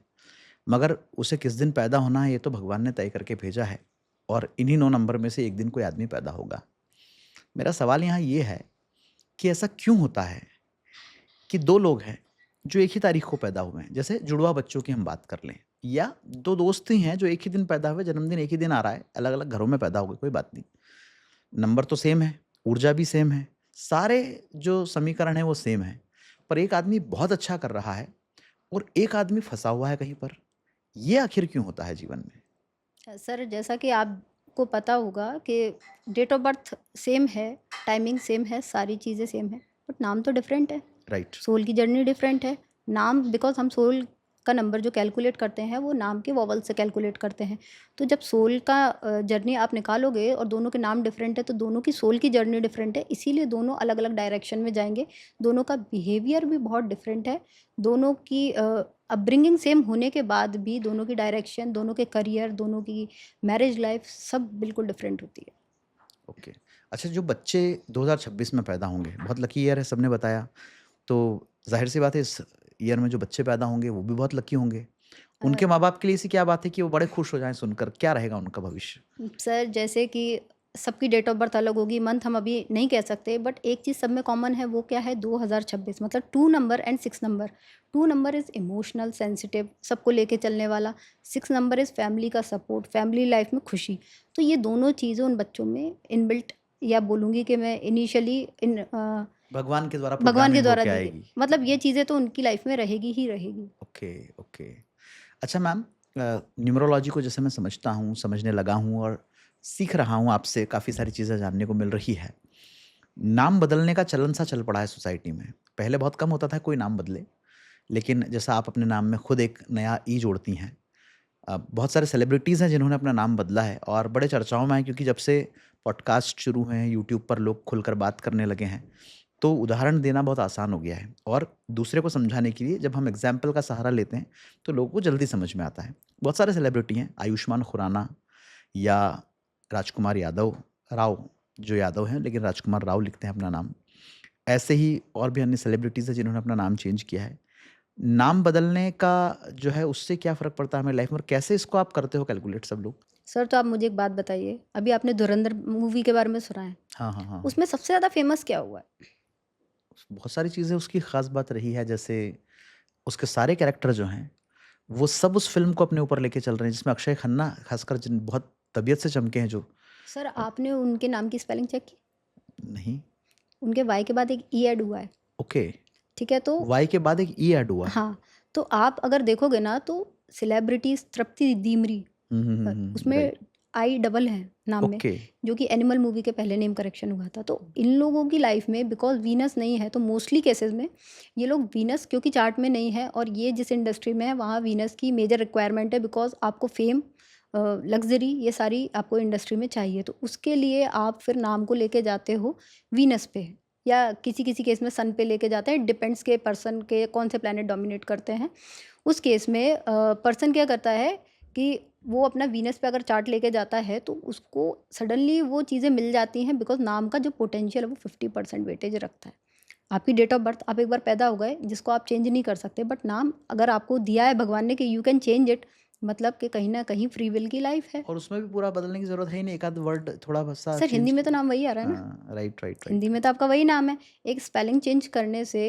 मगर उसे किस दिन पैदा होना है ये तो भगवान ने तय करके भेजा है और इन्हीं 9 नंबर में से एक दिन कोई आदमी पैदा होगा। मेरा सवाल यहाँ ये है कि ऐसा क्यों होता है कि 2 लोग हैं जो एक ही तारीख को पैदा हुए हैं? जैसे जुड़वा बच्चों की हम बात कर लें, या 2 दोस्त ही हैं जो एक ही दिन पैदा हुए, जन्मदिन एक ही दिन आ रहा है, अलग-अलग घरों में पैदा हो गए, कोई बात नहीं। नंबर तो सेम है, ऊर्जा भी सेम है, सारे जो समीकरण हैं वो सेम हैं। पर एक आदमी बहुत अच्छा कर रहा है और एक आदमी फँसा हुआ है कहीं पर। ये आखिर क्यों होता है जीवन में? सर जैसा कि आपको पता होगा कि डेट ऑफ बर्थ सेम है, टाइमिंग सेम है, सारी चीज़ें सेम है, बट नाम तो डिफरेंट है। राइट। सोल की जर्नी डिफरेंट है। नाम, बिकॉज़ हम सोल का नंबर जो कैलकुलेट करते हैं वो नाम के वोवल से कैलकुलेट करते हैं। तो जब सोल का जर्नी आप निकालोगे और दोनों के नाम डिफरेंट है, तो दोनों की सोल की जर्नी डिफरेंट है, इसीलिए दोनों अलग-अलग डायरेक्शन में जाएँगे। दोनों का बिहेवियर भी बहुत डिफरेंट है। दोनों की अपब्रिंगिंग सेम होने के बाद भी दोनों की डायरेक्शन, दोनों के करियर, दोनों की मैरिज लाइफ़ सब बिल्कुल डिफरेंट होती है। ओके। अच्छा, जो बच्चे 2026 में पैदा होंगे, बहुत लकी ईयर है सबने बताया, तो ज़ाहिर-सी बात है इस ईयर में जो बच्चे पैदा होंगे वो भी बहुत लकी होंगे। अ उनके माँ-बाप के लिए ऐसी क्या बात है कि वो बड़े खुश हो जाएँ सुनकर? क्या रहेगा उनका भविष्य? सर जैसे कि सबकी डेट ऑफ बर्थ अलग होगी, मंथ हम अभी नहीं कह सकते, बट एक चीज़ सब में कॉमन है, वो क्या है 2026, मतलब 2 number and 6 number. 2 number is emotional, sensitive, सबको लेके चलने वाला। 6 नंबर इज़ फैमिली का सपोर्ट, फैमिली लाइफ में खुशी। तो ये दोनों चीज़ें उन बच्चों में इनबिल्ट, या बोलूँगी कि मैं इनिशियली भगवान के द्वारा भगवान के प्रोग्रामिंग द्वारा होके दी गई। आएगी। मतलब ये चीज़ें तो उनकी लाइफ में रहेगी ही रहेगी। Okay, okay. अच्छा मैम, न्यूमरोलॉजी को जैसे मैं समझता हूँ, समझने लगा हूँ और सीख रहा हूँ आपसे, काफ़ी सारी चीज़ें जानने को मिल रही है। नाम बदलने का चलन सा चल पड़ा है सोसाइटी में। पहले बहुत कम होता था कोई नाम बदले, लेकिन जैसा आप अपने नाम में खुद एक नया ई जोड़ती हैं। बहुत सारे सेलिब्रिटीज़ हैं जिन्होंने अपना नाम बदला है और बड़े चर्चाओं में हैं क्योंकि जब से पॉडकास्ट शुरू हुए हैं, यूट्यूब पर लोग खुलकर बात करने लगे हैं, तो उदाहरण देना बहुत आसान हो गया है और दूसरे को समझाने के लिए जब हम एग्ज़ाम्पल का सहारा लेते हैं, तो लोगों को जल्दी समझ में आता है। बहुत सारे सेलिब्रिटी हैं, आयुष्मान खुराना या राजकुमार यादव राव, जो यादव हैं लेकिन राजकुमार राव लिखते हैं अपना नाम। ऐसे ही और भी अन्य सेलिब्रिटीज़ हैं जिन्होंने अपना नाम चेंज किया है। नाम बदलने का जो है उससे क्या फ़र्क पड़ता है हमारी लाइफ़ में और कैसे इसको आप करते हो कैलकुलेट सब लोग? सर तो आप मुझे एक बात बताइए, अभी आपने धुरंधर मूवी के बारे में सुना है? हाँ, हाँ, हाँ। उसमें सबसे ज़्यादा फ़ेमस क्या हुआ है? बहुत सारी चीज़ें उसकी ख़ास बात रही है, जैसे उसके सारे कैरेक्टर जो हैं, वो सब उस फ़िल्म को अपने ऊपर लेके चल रहे हैं, जिसमें अक्षय खन्ना ख़ासकर जिन बहुत तबीयत से चमके हैं जो। सर अ, आपने उनके नाम की स्पेलिंग चेक की? नहीं, उनके वाई के बाद एक ई ऐड हुआ है, ओके, ठीक है? तो वाई के बाद एक ई ऐड हुआ है। हाँ, तो आप अगर देखोगे ना तो सेलिब्रिटीज़ तृप्ति दीमरी उसमें राइट, आई डबल है नाम में, ओके, जो कि एनिमल मूवी के पहले नेम करेक्शन हुआ था। तो इन लोगों की लाइफ में बिकॉज़ वीनस नहीं है, तो मोस्टली केसेज़ में ये लोग वीनस क्योंकि चार्ट में नहीं है और ये जिस इंडस्ट्री में है वहाँ वीनस की मेजर रिक्वायरमेंट है बिकॉज़ आपको फ़ेम लग्ज़री ये सारी आपको इंडस्ट्री में चाहिए। तो उसके लिए आप फिर नाम को लेके जाते हो वीनस पे या किसी-किसी केस में सन पे लेके जाते हैं, डिपेंड्स के पर्सन के कौन से प्लैनेट डोमिनेट करते हैं। उस केस में पर्सन क्या करता है कि वो अपना वीनस पे अगर चार्ट लेके जाता है तो उसको सडनली वो चीज़ें मिल जाती हैं बिकॉज़ नाम का जो पोटेंशियल है वो 50% वेटेज रखता है। आपकी डेट ऑफ बर्थ आप एक बार पैदा हो गए जिसको आप चेंज नहीं कर सकते बट नाम अगर आपको दिया है भगवान ने कि यू कैन चेंज इट मतलब कि कहीं न कहीं फ्री विल की लाइफ़ है। और उसमें भी पूरा बदलने की ज़रूरत है ही नहीं, एक आध वर्ड थोड़ा-सा सर हिंदी चेंज में तो किया। नाम वही आ रहा है ना? हाँ, राइट, राइट, हिंदी राइट। में तो आपका वही नाम है। एक स्पेलिंग चेंज करने से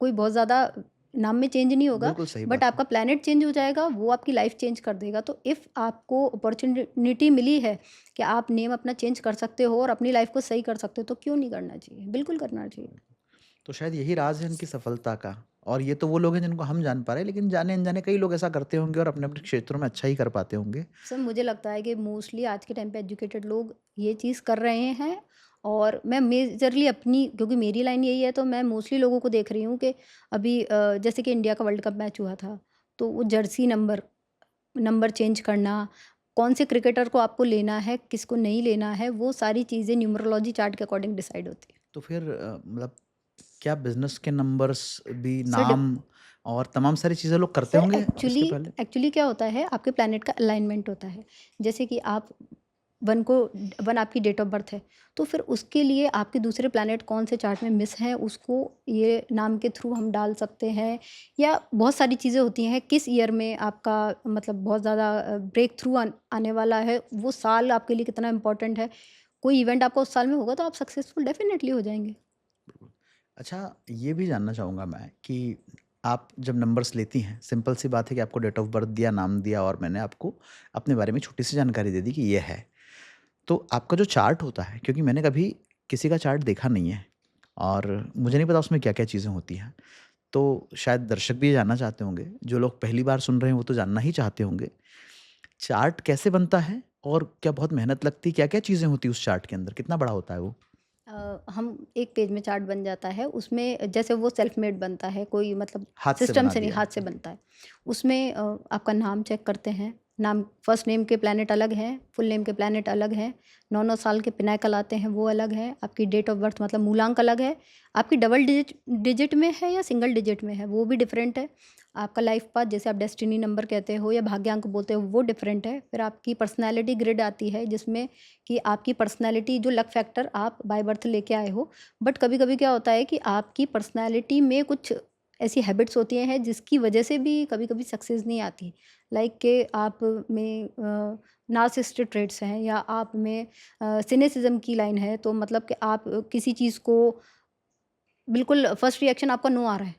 कोई बहुत ज़्यादा नाम में चेंज नहीं होगा, बिल्कुल सही बट बात है। आपका प्लैनेट चेंज हो जाएगा, वो आपकी लाइफ़ चेंज कर देगा। तो इफ़ आपको अपॉर्च्युनिटी मिली है कि आप नेम अपना चेंज कर सकते हो और अपनी लाइफ़ को सही कर सकते हो, तो क्यों नहीं करना चाहिए? बिल्कुल करना चाहिए। तो शायद यही राज़ है इनकी सफलता का, और ये तो वो लोग हैं जिनको हम जान पा रहे हैं, लेकिन जाने-अनजाने कई लोग ऐसा करते होंगे और अपने-अपने क्षेत्रों में अच्छा ही कर पाते होंगे। सर मुझे लगता है कि मोस्टली आज के टाइम पे एजुकेटेड लोग ये चीज़ कर रहे हैं और मैं मेजरली अपनी क्योंकि मेरी लाइन यही है तो मैं मोस्टली लोगों को देख रही हूँ कि अभी जैसे कि इंडिया का वर्ल्ड कप मैच हुआ था तो वो जर्सी नंबर नंबर चेंज करना कौन से क्रिकेटर को आपको लेना है किसको नहीं लेना है वो सारी चीज़ें न्यूमरोलॉजी चार्ट के अकॉर्डिंग डिसाइड होती है। तो फिर मतलब क्या बिज़नेस के नंबर्स भी, सर नाम और तमाम सारी चीज़ें लोग करते सर होंगे एक्चुअली इसके पहले? एक्चुअली क्या होता है आपके प्लैनेट का अलाइनमेंट होता है जैसे कि आप वन को वन आपकी डेट ऑफ बर्थ है तो फिर उसके लिए आपके दूसरे प्लैनेट कौन से चार्ट में मिस हैं उसको ये नाम के थ्रू हम डाल सकते हैं या बहुत सारी चीज़ें होती हैं किस ईयर में आपका मतलब बहुत ज़्यादा ब्रेक थ्रू आने वाला है वो साल आपके लिए कितना इंपॉर्टेंट है कोई इवेंट आपका उस साल में होगा तो आप सक्सेसफुल डेफिनेटली हो जाएंगे। अच्छा, ये भी जानना चाहूँगा मैं कि आप जब नंबर्स लेती हैं, सिंपल सी बात है कि आपको डेट ऑफ बर्थ दिया, नाम दिया और मैंने आपको अपने बारे में छोटी-सी जानकारी दे दी कि ये है। तो आपका जो चार्ट होता है, क्योंकि मैंने कभी किसी का चार्ट देखा नहीं है और मुझे नहीं पता उसमें क्या-क्या चीज़ें होती हैं। तो शायद दर्शक भी ये जानना चाहते होंगे, जो लोग पहली बार सुन रहे हैं वो तो जानना ही चाहते होंगे। चार्ट कैसे बनता है और क्या बहुत मेहनत लगती है? क्या-क्या चीज़ें होती हैं उस चार्ट के अंदर? कितना बड़ा होता है वो? हम एक पेज में चार्ट बन जाता है उसमें जैसे वो सेल्फ मेड बनता है कोई मतलब हाथ से सिस्टम बना से नहीं दिया। हाथ से ओके। बनता है उसमें आपका नाम चेक करते हैं नाम फर्स्ट नेम के प्लैनेट अलग हैं फुल नेम के प्लैनेट अलग हैं 9 9 साल के पिनाकल आते हैं वो अलग है आपकी डेट ऑफ बर्थ मतलब मूलांक अलग है आपकी डबल डिजिट डिजिट में है या सिंगल डिजिट में है वो भी डिफरेंट है आपका लाइफ पाथ जैसे आप डेस्टिनी नंबर कहते हो या भाग्यांक बोलते हो वो डिफरेंट है फिर आपकी पर्सनैलिटी ग्रिड आती है जिसमें कि आपकी पर्सनैलिटी जो लक फैक्टर आप बाय बर्थ लेके आए हो बट कभी-कभी क्या होता है कि आपकी पर्सनैलिटी में कुछ ऐसी हैबिट्स होती हैं जिसकी वजह से भी कभी-कभी सक्सेस नहीं आती। लाइक कि आप में नार्सिसिस्टिक ट्रेट्स हैं या आप में सिनिसिज़्म की लाइन है तो मतलब कि आप किसी चीज़ को बिल्कुल फर्स्ट रिएक्शन आपका नो आ रहा है।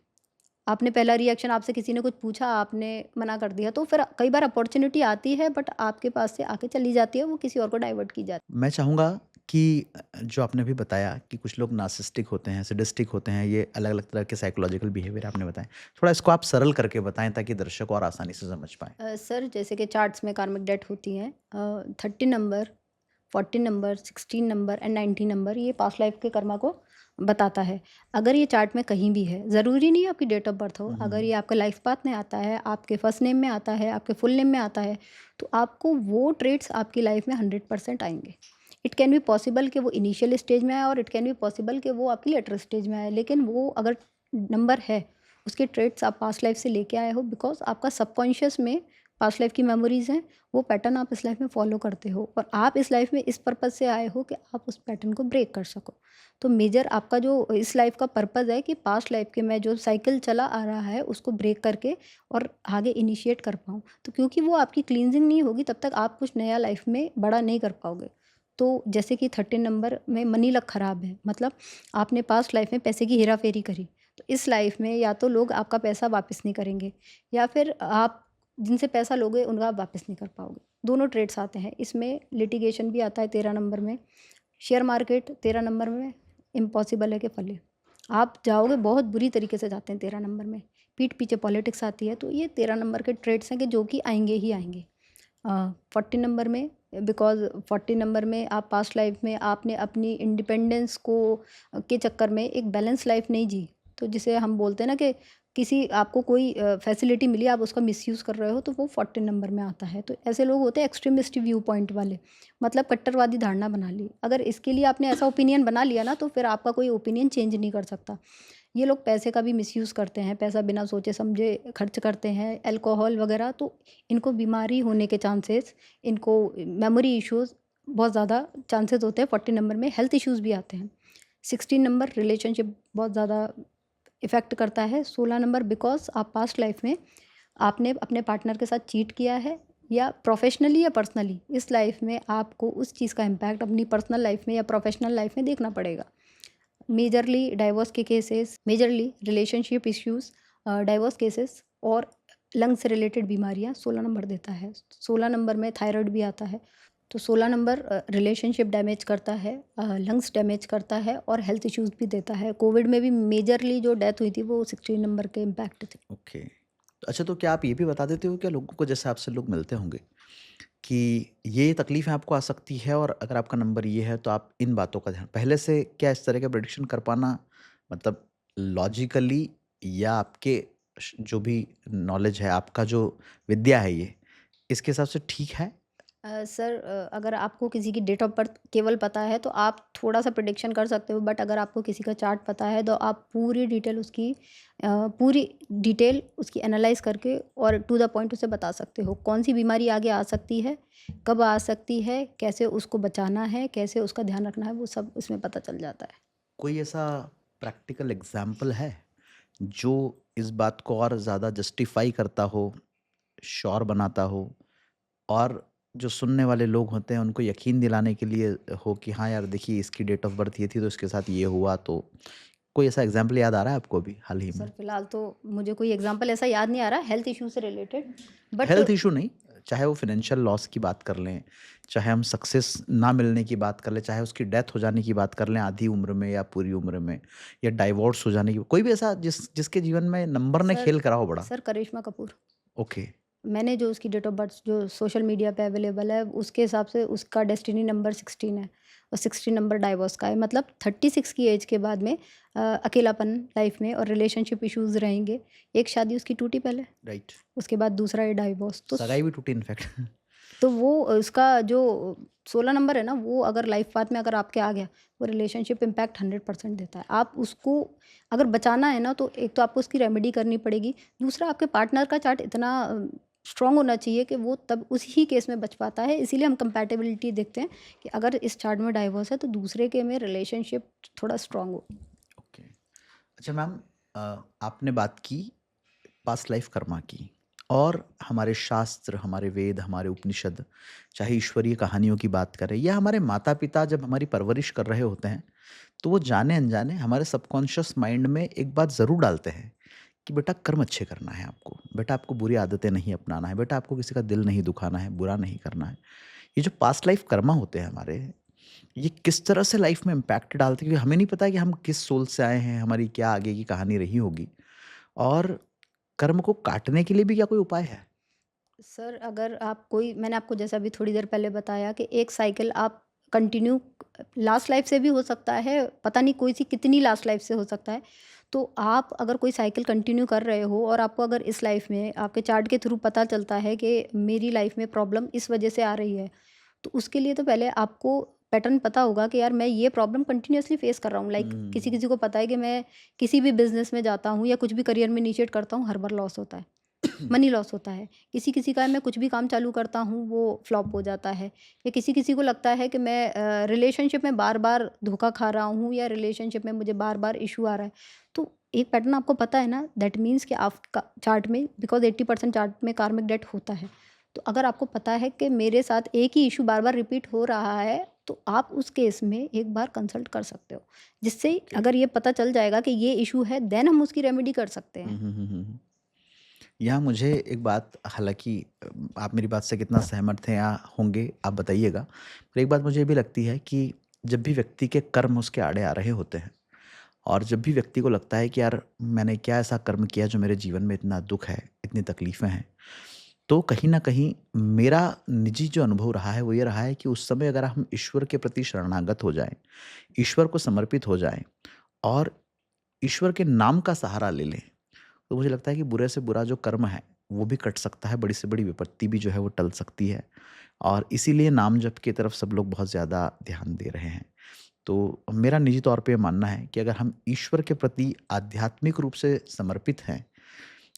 आपने पहला रिएक्शन आपसे किसी ने कुछ पूछा, आपने मना कर दिया, तो फिर कई बार अपॉर्च्युनिटी आती है बट आपके पास से आके चली जाती है, वो किसी और को डाइवर्ट की जाती मैं चाहूँगा कि जो आपने अभी बताया कि कुछ लोग नार्सिसिस्टिक होते हैं, सैडिस्टिक होते हैं, ये अलग-अलग तरह के साइकोलॉजिकल बिहेवियर आपने बताएँ। थोड़ा इसको आप सरल करके बताएँ ताकि दर्शक और आसानी से समझ पाएँ। सर जैसे कि चार्ट्स में कार्मिक डेट होती हैं 30 number, 40 number, 16 number and 19 number ये पास्ट लाइफ के कर्मा को बताता है। अगर ये चार्ट में कहीं भी है, ज़रूरी नहीं है आपकी डेट ऑफ बर्थ हो, हुँ, अगर हुँ। ये आपके लाइफ पाथ में आता है, आपके फर्स्ट नेम में आता है, आपके फुल नेम में आता है, तो आपको वो ट्रेट्स आपकी लाइफ में 100% आएँगे। इट कैन बी पॉसिबल कि वो इनिशियल स्टेज में आए और इट कैन बी पॉसिबल कि वो आपकी लेटर स्टेज में आए, लेकिन वो अगर नंबर है, उसके ट्रेट्स आप पास्ट लाइफ से लेके आए हो बिकॉज़ आपका सबकॉन्शियस में पास्ट लाइफ की मेमोरीज़ हैं, वो पैटर्न आप इस लाइफ में फॉलो करते हो और आप इस लाइफ में इस पर्पज़ से आए हो कि आप उस पैटर्न को ब्रेक कर सको। तो मेजर आपका जो इस लाइफ का पर्पज़ है कि पास्ट लाइफ के में जो साइकिल चला आ रहा है उसको ब्रेक करके और आगे इनिशिएट कर पाऊँ। तो क्योंकि वो आपकी क्लींजिंग नहीं होगी तब तक आप कुछ नया लाइफ में बड़ा नहीं कर पाओगे। तो जैसे कि 13 नंबर में मनी लक ख़राब है, मतलब आपने पास्ट लाइफ में पैसे की हेरा-फेरी करी, तो इस लाइफ में या तो लोग आपका पैसा वापस नहीं करेंगे या फिर आप जिनसे पैसा लोगे उनका आप वापस नहीं कर पाओगे। दोनों ट्रेड्स आते हैं, इसमें लिटिगेशन भी आता है 13 नंबर में। शेयर मार्केट 13 नंबर में इम्पॉसिबल है कि फले। आप जाओगे बहुत बुरी तरीके से जाते हैं 13 नंबर में। पीठ पीछे पॉलिटिक्स आती है, तो ये 13 नंबर के ट्रेड्स हैं कि जो कि आएँगे ही आएँगे। 40 नंबर में बिकॉज़ 40 नंबर में आप पास्ट लाइफ में आपने अपनी इंडिपेंडेंस को के चक्कर में एक बैलेंस लाइफ नहीं जी। तो जिसे हम बोलते हैं ना कि किसी आपको कोई फैसिलिटी मिली आप उसका मिसयूज़ कर रहे हो तो वो 40 नंबर में आता है। तो ऐसे लोग होते हैं एक्सट्रीमिस्ट व्यू पॉइंट वाले, मतलब कट्टरवादी धारणा बना ली। अगर इसके लिए आपने ऐसा ओपिनियन बना लिया ना तो फिर आपका कोई ओपिनियन चेंज नहीं कर सकता। ये लोग पैसे का भी मिसयूज़ करते हैं, पैसा बिना सोचे समझे खर्च करते हैं, अल्कोहल वगैरह, तो इनको बीमारी होने के चांसेस, इनको मेमोरी इश्यूज़ बहुत ज़्यादा चांसेस होते हैं। 40 नंबर में हेल्थ इश्यूज़ भी आते हैं। 16 नंबर रिलेशनशिप बहुत ज़्यादा इफ़ेक्ट करता है। 16 नंबर बिकॉज़ आप पास्ट लाइफ में आपने अपने पार्टनर के साथ चीट किया है या प्रोफ़ेशनली या पर्सनली, इस लाइफ में आपको उस चीज़ का इम्पैक्ट अपनी पर्सनल लाइफ में या प्रोफ़ेशनल लाइफ में देखना पड़ेगा। मेजरली डाइवोर्स के cases, majorly relationship issues, divorce cases और लंग्स से रिलेटेड बीमारियाँ 16 नंबर देता है। 16 नंबर में थायराइड भी आता है। तो 16 नंबर रिलेशनशिप डैमेज करता है, लंग्स डैमेज करता है और हेल्थ इश्यूज़ भी देता है। कोविड में भी मेजरली जो डेथ हुई थी वो 16 नंबर के इम्पैक्ट थे। ओके। अच्छा, तो क्या आप ये भी बता देते हो क्या लोगों को, जैसे आपसे लोग मिलते होंगे, कि ये तकलीफ़ें आपको आ सकती है और अगर आपका नंबर ये है तो आप इन बातों का ध्यान पहले से क्या इस तरह का प्रेडिक्शन कर पाना, मतलब लॉजिकली, या आपके जो भी नॉलेज है, आपका जो विद्या है ये, इसके हिसाब से ठीक है? सर, अगर आपको किसी की डेट ऑफ बर्थ केवल पता है तो आप थोड़ा सा प्रिडिक्शन कर सकते हो, बट अगर आपको किसी का चार्ट पता है तो आप पूरी डिटेल उसकी एनालाइज करके और टू द पॉइंट उसे बता सकते हो कौन सी बीमारी आगे आ सकती है, कब आ सकती है, कैसे उसको बचाना है, कैसे उसका ध्यान रखना है, वो सब इसमें पता चल जाता है। कोई ऐसा प्रैक्टिकल एग्ज़ाम्पल है जो इस बात को और ज़्यादा जस्टिफ़ाई करता हो, श्योर बनाता हो, और जो सुनने वाले लोग होते हैं उनको यकीन दिलाने के लिए हो कि हाँ यार देखिए इसकी डेट ऑफ बर्थ ये थी तो इसके साथ ये हुआ, तो कोई ऐसा एग्जाम्पल याद आ रहा है आपको अभी हाल ही सर में? फिलहाल तो मुझे कोई एग्जांपल ऐसा याद नहीं आ रहा हेल्थ इशू से रिलेटेड, बट हेल्थ इशू नहीं, चाहे वो फाइनेंशियल लॉस की बात कर लें, चाहे हम सक्सेस ना मिलने की बात कर लें, चाहे उसकी डेथ हो जाने की बात कर लें आधी उम्र में या पूरी उम्र में, या डाइवोर्स हो जाने की, कोई भी ऐसा जिसके जीवन में नंबर ने सर खेल करा हो बड़ा। सर करिश्मा कपूर, ओके। मैंने जो उसकी डेट ऑफ बर्थ जो सोशल मीडिया पे अवेलेबल है उसके हिसाब से उसका डेस्टिनी नंबर 16 है और 16 नंबर डाइवोर्स का है, मतलब 36 की एज के बाद में अकेलापन लाइफ में और रिलेशनशिप इश्यूज रहेंगे। एक शादी उसकी टूटी पहले, राइट। उसके बाद दूसरा ये डाइवोर्स, तो सगाई भी टूटी इनफैक्ट। तो वो उसका जो 16 नंबर है ना, वो अगर लाइफ पाथ में अगर आपके आ गया, वो रिलेशनशिप इम्पैक्ट 100% देता है। आप उसको अगर बचाना है ना, तो एक तो आपको उसकी रेमेडी करनी पड़ेगी, दूसरा आपके पार्टनर का चार्ट इतना स्ट्रांग होना चाहिए कि वो तब उसी ही केस में बच पाता है। इसीलिए हम कंपैटिबिलिटी देखते हैं कि अगर इस चार्ट में डाइवोर्स है तो दूसरे के में रिलेशनशिप थोड़ा स्ट्रांग हो। ओके। अच्छा मैम, आपने बात की पास्ट लाइफ कर्मा की, और हमारे शास्त्र, हमारे वेद, हमारे उपनिषद, चाहे ईश्वरीय कहानियों की बात करें या हमारे माता पिता जब हमारी परवरिश कर रहे होते हैं, तो वो जाने अनजाने हमारे सबकॉन्शियस माइंड में एक बात ज़रूर डालते हैं कि बेटा कर्म अच्छे करना है आपको, बेटा आपको बुरी आदतें नहीं अपनाना है, बेटा आपको किसी का दिल नहीं दुखाना है, बुरा नहीं करना है। ये जो पास्ट लाइफ कर्मा होते हैं हमारे, ये किस तरह से लाइफ में इम्पैक्ट डालते हैं, क्योंकि हमें नहीं पता कि हम किस सोल से आए हैं, हमारी क्या आगे की कहानी रही होगी, और कर्म को काटने के लिए भी क्या कोई उपाय है? सर, अगर आप कोई मैंने आपको जैसा अभी थोड़ी देर पहले बताया कि एक साइकिल आप कंटिन्यू लास्ट लाइफ से भी हो सकता है, पता नहीं कोई सी कितनी लास्ट लाइफ से हो सकता है। तो आप अगर कोई साइकिल कंटिन्यू कर रहे हो और आपको अगर इस लाइफ में आपके चार्ट के थ्रू पता चलता है कि मेरी लाइफ में प्रॉब्लम इस वजह से आ रही है, तो उसके लिए तो पहले आपको पैटर्न पता होगा कि यार मैं ये प्रॉब्लम कंटिन्यूअसली फेस कर रहा हूँ। लाइक किसी हम्म। किसी को पता है कि मैं किसी भी बिजनेस में जाता हूँ या कुछ भी करियर में इनिशिएट करता हूँ, हर बार लॉस होता है। मनी लॉस होता है। किसी-किसी का मैं कुछ भी काम चालू करता हूँ वो फ्लॉप हो जाता है, या किसी-किसी को लगता है कि मैं रिलेशनशिप में बार-बार धोखा खा रहा हूँ, या रिलेशनशिप में मुझे बार-बार इश्यू आ रहा है। तो एक पैटर्न आपको पता है ना, दैट मीन्स कि आपका चार्ट में, बिकॉज़ 80% चार्ट में कार्मिक डेट होता है। तो अगर आपको पता है कि मेरे साथ एक ही इश्यू बार-बार रिपीट हो रहा है, तो आप उस केस में एक बार कंसल्ट कर सकते हो। जिससे ओके। अगर ये पता चल जाएगा कि ये इश्यू है, देन हम उसकी रेमेडी कर सकते हुँ, हैं। हुँ, हुँ, हुँ, हुँ। यहाँ मुझे एक बात, हालाँकि आप मेरी बात से कितना सहमत हैं या होंगे आप बताइएगा। पर एक बात मुझे ये भी लगती है कि जब भी व्यक्ति के कर्म उसके आड़े आ रहे होते हैं और जब भी व्यक्ति को लगता है कि यार मैंने क्या ऐसा कर्म किया जो मेरे जीवन में इतना दुःख है, इतनी तकलीफ़ें हैं, तो कहीं न कहीं मेरा निजी जो अनुभव रहा है वो ये रहा है कि उस समय अगर हम ईश्वर के प्रति शरणागत हो जाएँ, ईश्वर को समर्पित हो जाएँ और ईश्वर के नाम का सहारा ले लें, तो मुझे लगता है कि बुरे से बुरा जो कर्म है, वो भी कट सकता है, बड़ी से बड़ी विपत्ति भी जो है वो टल सकती है और इसीलिए नाम जप की तरफ सब लोग बहुत ज़्यादा ध्यान दे रहे हैं। तो मेरा निजी तौर पे ये मानना है कि अगर हम ईश्वर के प्रति आध्यात्मिक रूप से समर्पित हैं,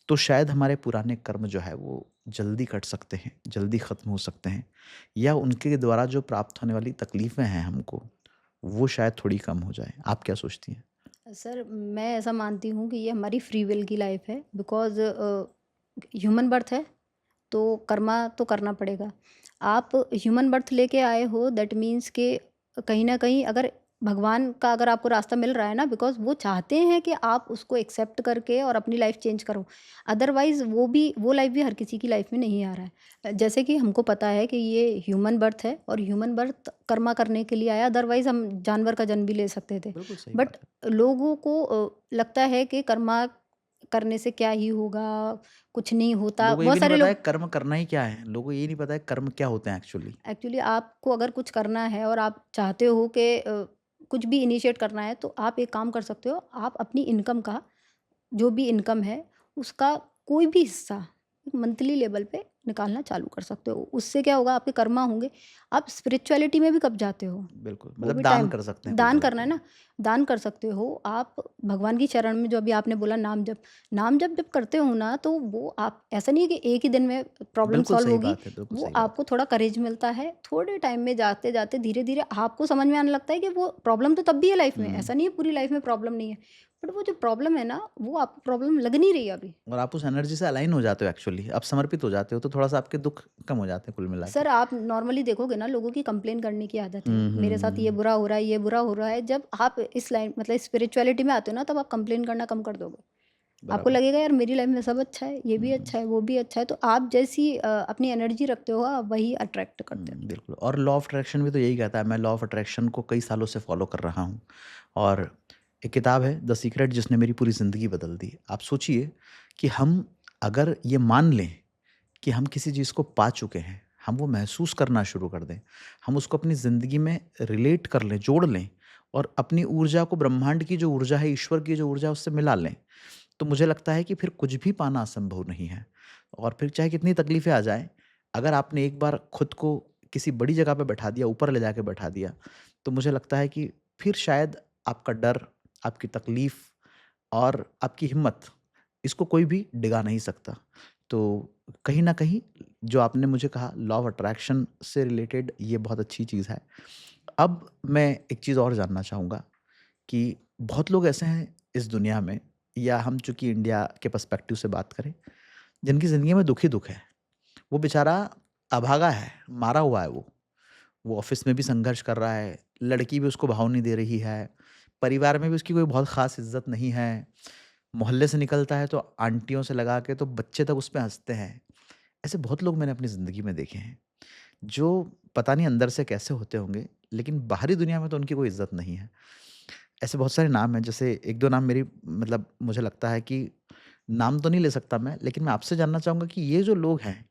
तो शायद हमारे पुराने कर्म जो है वो जल्दी कट सकते हैं, जल्दी ख़त्म हो सकते हैं या उनके द्वारा जो प्राप्त होने वाली तकलीफ़ें हैं हमको, वो शायद थोड़ी कम हो जाएँ। आप क्या सोचती हैं? सर, मैं ऐसा मानती हूँ कि ये हमारी फ्री विल की लाइफ़ है, बिकॉज़ ह्यूमन बर्थ है, तो कर्मा तो करना पड़ेगा। आप ह्यूमन बर्थ लेके आए हो, दैट मीन्स कि कहीं न कहीं अगर भगवान का अगर आपको रास्ता मिल रहा है ना, बिकॉज़ वो चाहते हैं कि आप उसको एक्सेप्ट करके और अपनी लाइफ़ चेंज करो। अदरवाइज़ वो लाइफ़ भी हर किसी की लाइफ़ में नहीं आ रहा है। जैसे कि हमको पता है कि ये ह्यूमन बर्थ है और ह्यूमन बर्थ कर्मा करने के लिए आया, अदरवाइज़ हम जानवर का जन्म भी ले सकते थे। बिल्कुल सही बट बात है। लोगों को लगता है कि कर्मा करने से क्या ही होगा, कुछ नहीं होता। लोगों को ये बहुत भी नहीं सारे पता है लोग, कर्म करना ही क्या है? लोगों को ये नहीं पता है कर्म क्या होते हैं एक्चुअली। एक्चुअली आपको अगर कुछ करना है और आप चाहते हो कि कुछ भी इनिशिएट करना है, तो आप एक काम कर सकते हो। आप अपनी इनकम का, जो भी इनकम है, उसका कोई भी हिस्सा एक मंथली लेवल पे निकालना चालू कर सकते हो। उससे क्या होगा, आपके कर्मा होंगे। आप स्पिरिचुअलिटी में भी कब जाते हो? बिल्कुल, वो मतलब भी दान टाइम, कर सकते हैं कुल दान मिला करना है के। ना, दान कर सकते हो आप भगवान की शरण में। जो अभी आपने बोला नाम जप, नाम जप जब करते हो ना, तो वो आप, ऐसा नहीं है कि एक ही दिन में प्रॉब्लम बिल्कुल सॉल्व सही होगी। बात है, बिल्कुल वो सही बात आपको है। थोड़ा करेज मिलता है। थोड़े टाइम में जाते-जाते धीरे-धीरे आपको समझ में आने लगता है कि वो प्रॉब्लम तो तब भी है लाइफ में। हुँ, ऐसा नहीं है पूरी लाइफ में प्रॉब्लम नहीं है। बट वो जो प्रॉब्लम है ना, वो आपको प्रॉब्लम लग नहीं रही है अभी। और आप उस एनर्जी से अलाइन हो जाते हो एक्चुअली, आप समर्पित हो जाते हो, तो थोड़ा-सा आपके दुःख कम हो जाते हैं कुल मिला के। सर, आप नॉर्मली देखोगे ना, लोगों की कंप्लेन करने की आदत है। हुँ, मेरे साथ ये हुँ, बुरा हो रहा है, ये बुरा हो रहा है। जब आप इस लाइन मतलब स्पिरिचुअलिटी में आते हो ना, तब आप कंप्लेन करना कम कर दोगे। आपको बराबर। लगेगा यार मेरी लाइफ में सब अच्छा है, ये भी हुँ, अच्छा है, वो भी अच्छा है। तो आप जैसी अपनी एनर्जी रखते हो, आप वही अट्रैक्ट करते हो। बिल्कुल और लॉ ऑफ अट्रैक्शन भी तो यही कहता है, मैं लॉ ऑफ अट्रैक्शन को कई सालों से फॉलो कर रहा हूँ और एक किताब है द सीक्रेट जिसने मेरी पूरी ज़िंदगी बदल दी। आप सोचिए कि हम अगर ये मान लें कि हम किसी चीज़ को पा चुके हैं, हम वो महसूस करना शुरू कर दें, हम उसको अपनी ज़िंदगी में रिलेट कर लें, जोड़ लें और अपनी ऊर्जा को ब्रह्मांड की जो ऊर्जा है, ईश्वर की जो ऊर्जा है उससे मिला लें, तो मुझे लगता है कि फिर कुछ भी पाना असंभव नहीं है। और फिर चाहे कितनी तकलीफ़ें आ जाएँ, अगर आपने एक बार खुद को किसी बड़ी जगह पे बैठा दिया, ऊपर ले जाके बैठा दिया, तो मुझे लगता है कि फिर शायद आपका डर, आपकी तकलीफ़ और आपकी हिम्मत, इसको कोई भी डिगा नहीं सकता। तो कहीं न कहीं जो आपने मुझे कहा लॉ ऑफ अट्रैक्शन से रिलेटेड ये बहुत अच्छी चीज़ है। अब मैं एक चीज़ और जानना चाहूँगा कि बहुत लोग ऐसे हैं इस दुनिया में या हम चूँकि इंडिया के पर्सपेक्टिव से बात करें, जिनकी ज़िंदगी में दुःख ही दुःख है। वो बेचारा अभागा है, मारा हुआ है वो। वो ऑफ़िस में भी संघर्ष कर रहा है, लड़की भी उसको भाव नहीं दे रही है, परिवार में भी उसकी कोई बहुत ख़ास इज़्ज़त नहीं है, मोहल्ले से निकलता है तो आंटियों से लगा के तो बच्चे तक उस पे हँसते हैं। ऐसे बहुत लोग मैंने अपनी ज़िंदगी में देखे हैं, जो पता नहीं अंदर से कैसे होते होंगे, लेकिन बाहरी दुनिया में तो उनकी कोई इज़्ज़त नहीं है। ऐसे बहुत सारे नाम हैं, जैसे 1-2 नाम मेरी मतलब मुझे लगता है कि नाम तो नहीं ले सकता मैं, लेकिन मैं आपसे जानना चाहूँगा कि ये जो लोग हैं,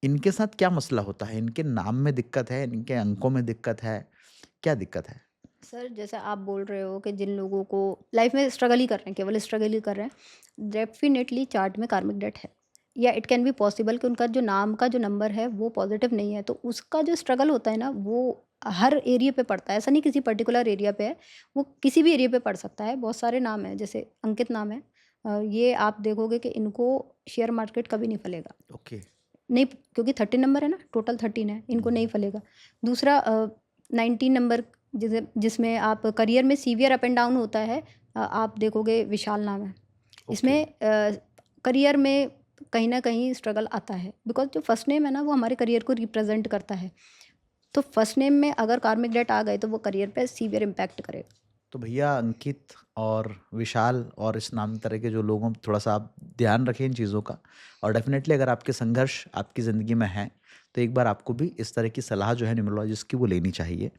इनके साथ क्या मसला होता है? इनके नाम में दिक्कत है, इनके अंकों में दिक्कत है, क्या दिक्कत है? सर, जैसे आप बोल रहे हो कि जिन लोगों को लाइफ में स्ट्रगल ही कर रहे हैं, केवल स्ट्रगल ही कर रहे हैं, डेफिनेटली चार्ट में कार्मिक डेट है। या इट कैन बी पॉसिबल कि उनका जो नाम का जो नंबर है वो पॉजिटिव नहीं है, तो उसका जो स्ट्रगल होता है ना, वो हर एरिया पे पड़ता है। ऐसा नहीं किसी पर्टिकुलर एरिया पे है, वो किसी भी एरिया पे पड़ सकता है। बहुत सारे नाम हैं, जैसे अंकित नाम है, ये आप देखोगे कि इनको शेयर मार्केट कभी नहीं फलेगा। ओके। नहीं, क्योंकि 13 नंबर है ना, टोटल 13 है, इनको नहीं फलेगा। दूसरा 19 नंबर जिसमें आप करियर में सीवियर अप एंड डाउन होता है, आप देखोगे विशाल नाम है। इसमें करियर में कहीं ना कहीं स्ट्रगल आता है, बिकॉज जो फर्स्ट नेम है ना वो हमारे करियर को रिप्रेजेंट करता है। तो फर्स्ट नेम में अगर कार्मिक डेट आ गए तो वो करियर पे सीवियर इम्पैक्ट करेगा। तो भैया अंकित और विशाल और इस नाम तरह के जो लोगों थोड़ा सा आप ध्यान रखें इन चीज़ों का, और डेफिनेटली अगर आपके संघर्ष आपकी ज़िंदगी में है तो एक बार आपको भी इस तरह की सलाह जो है न्यूमरोलॉजिस्ट की वो लेनी चाहिए।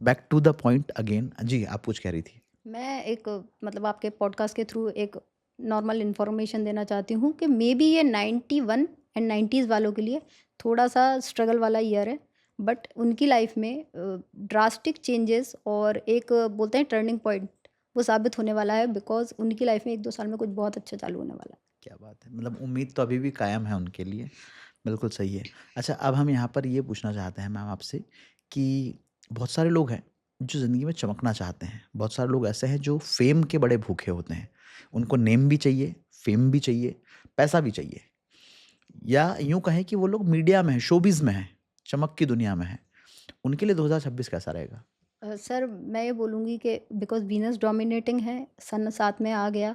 Back to the point again, जी आप कुछ कह रही थी। मैं एक मतलब आपके पॉडकास्ट के थ्रू एक नॉर्मल इन्फॉर्मेशन देना चाहती हूँ कि मे बी ये 91 एंड 90s वालों के लिए थोड़ा सा स्ट्रगल वाला ईयर है, बट उनकी लाइफ में ड्रास्टिक चेंजेस और एक बोलते हैं टर्निंग पॉइंट वो साबित होने वाला है, बिकॉज उनकी लाइफ में 1-2 साल में कुछ बहुत अच्छा चालू होने वाला है। क्या बात है, मतलब उम्मीद तो अभी भी कायम है उनके लिए। बिल्कुल सही है। अच्छा, अब हम यहाँ पर ये पूछना चाहते हैं मैम आपसे कि बहुत सारे लोग हैं जो ज़िंदगी में चमकना चाहते हैं। बहुत सारे लोग ऐसे हैं जो फ़ेम के बड़े भूखे होते हैं। उनको नेम भी चाहिए, फ़ेम भी चाहिए, पैसा भी चाहिए। या यूँ कहें कि वो लोग मीडिया में हैं, शोबिज़ में हैं, चमक की दुनिया में हैं। उनके लिए 2026 कैसा रहेगा? सर मैं ये बोलूँगी कि बिकॉज वीनस डोमिनेटिंग है, सन साथ में आ गया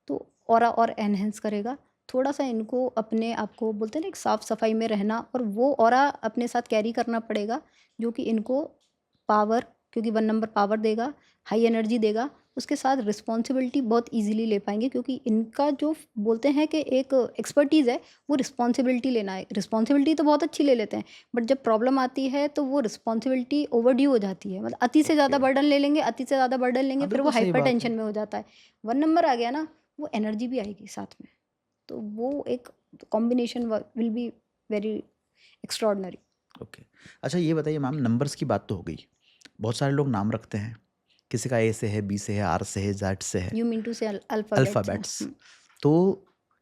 तो ऑरा और एनहेंस करेगा। थोड़ा सा इनको अपने आप को बोलते हैं ना एक साफ सफाई में रहना और वो ऑरा अपने साथ कैरी करना पड़ेगा, जो कि इनको पावर, क्योंकि 1 नंबर पावर देगा, हाई एनर्जी देगा, उसके साथ रिस्पॉन्सिबिलिटी बहुत ईजिली ले पाएंगे, क्योंकि इनका जो बोलते हैं कि एक एक्सपर्टीज़ है वो रिस्पॉन्सिबिलिटी लेना है। रिस्पॉन्सिबिलिटी तो बहुत अच्छी ले लेते हैं, बट जब प्रॉब्लम आती है तो वो रिस्पॉन्सिबिलिटी ओवरड्यू हो जाती है, मतलब अति से ज़्यादा ओके। बर्डन ले लेंगे, अति से ज़्यादा बर्डन लेंगे, हाँ, फिर वो बिल्कुल सही हाइपर बात है। टेंशन में हो जाता है। 1 नंबर आ गया ना, वो एनर्जी भी आएगी साथ में, तो वो एक combination will be very extraordinary. Okay. अच्छा ये बताइए मैम, नंबर्स की बात तो हो गई। बहुत सारे लोग नाम रखते हैं। किसी का ए से है, बी से है, आर से है, जेड से है, यू मीन टू से अल्फ़ाबेट्स हैं। अल्फ़ाबेट्स। तो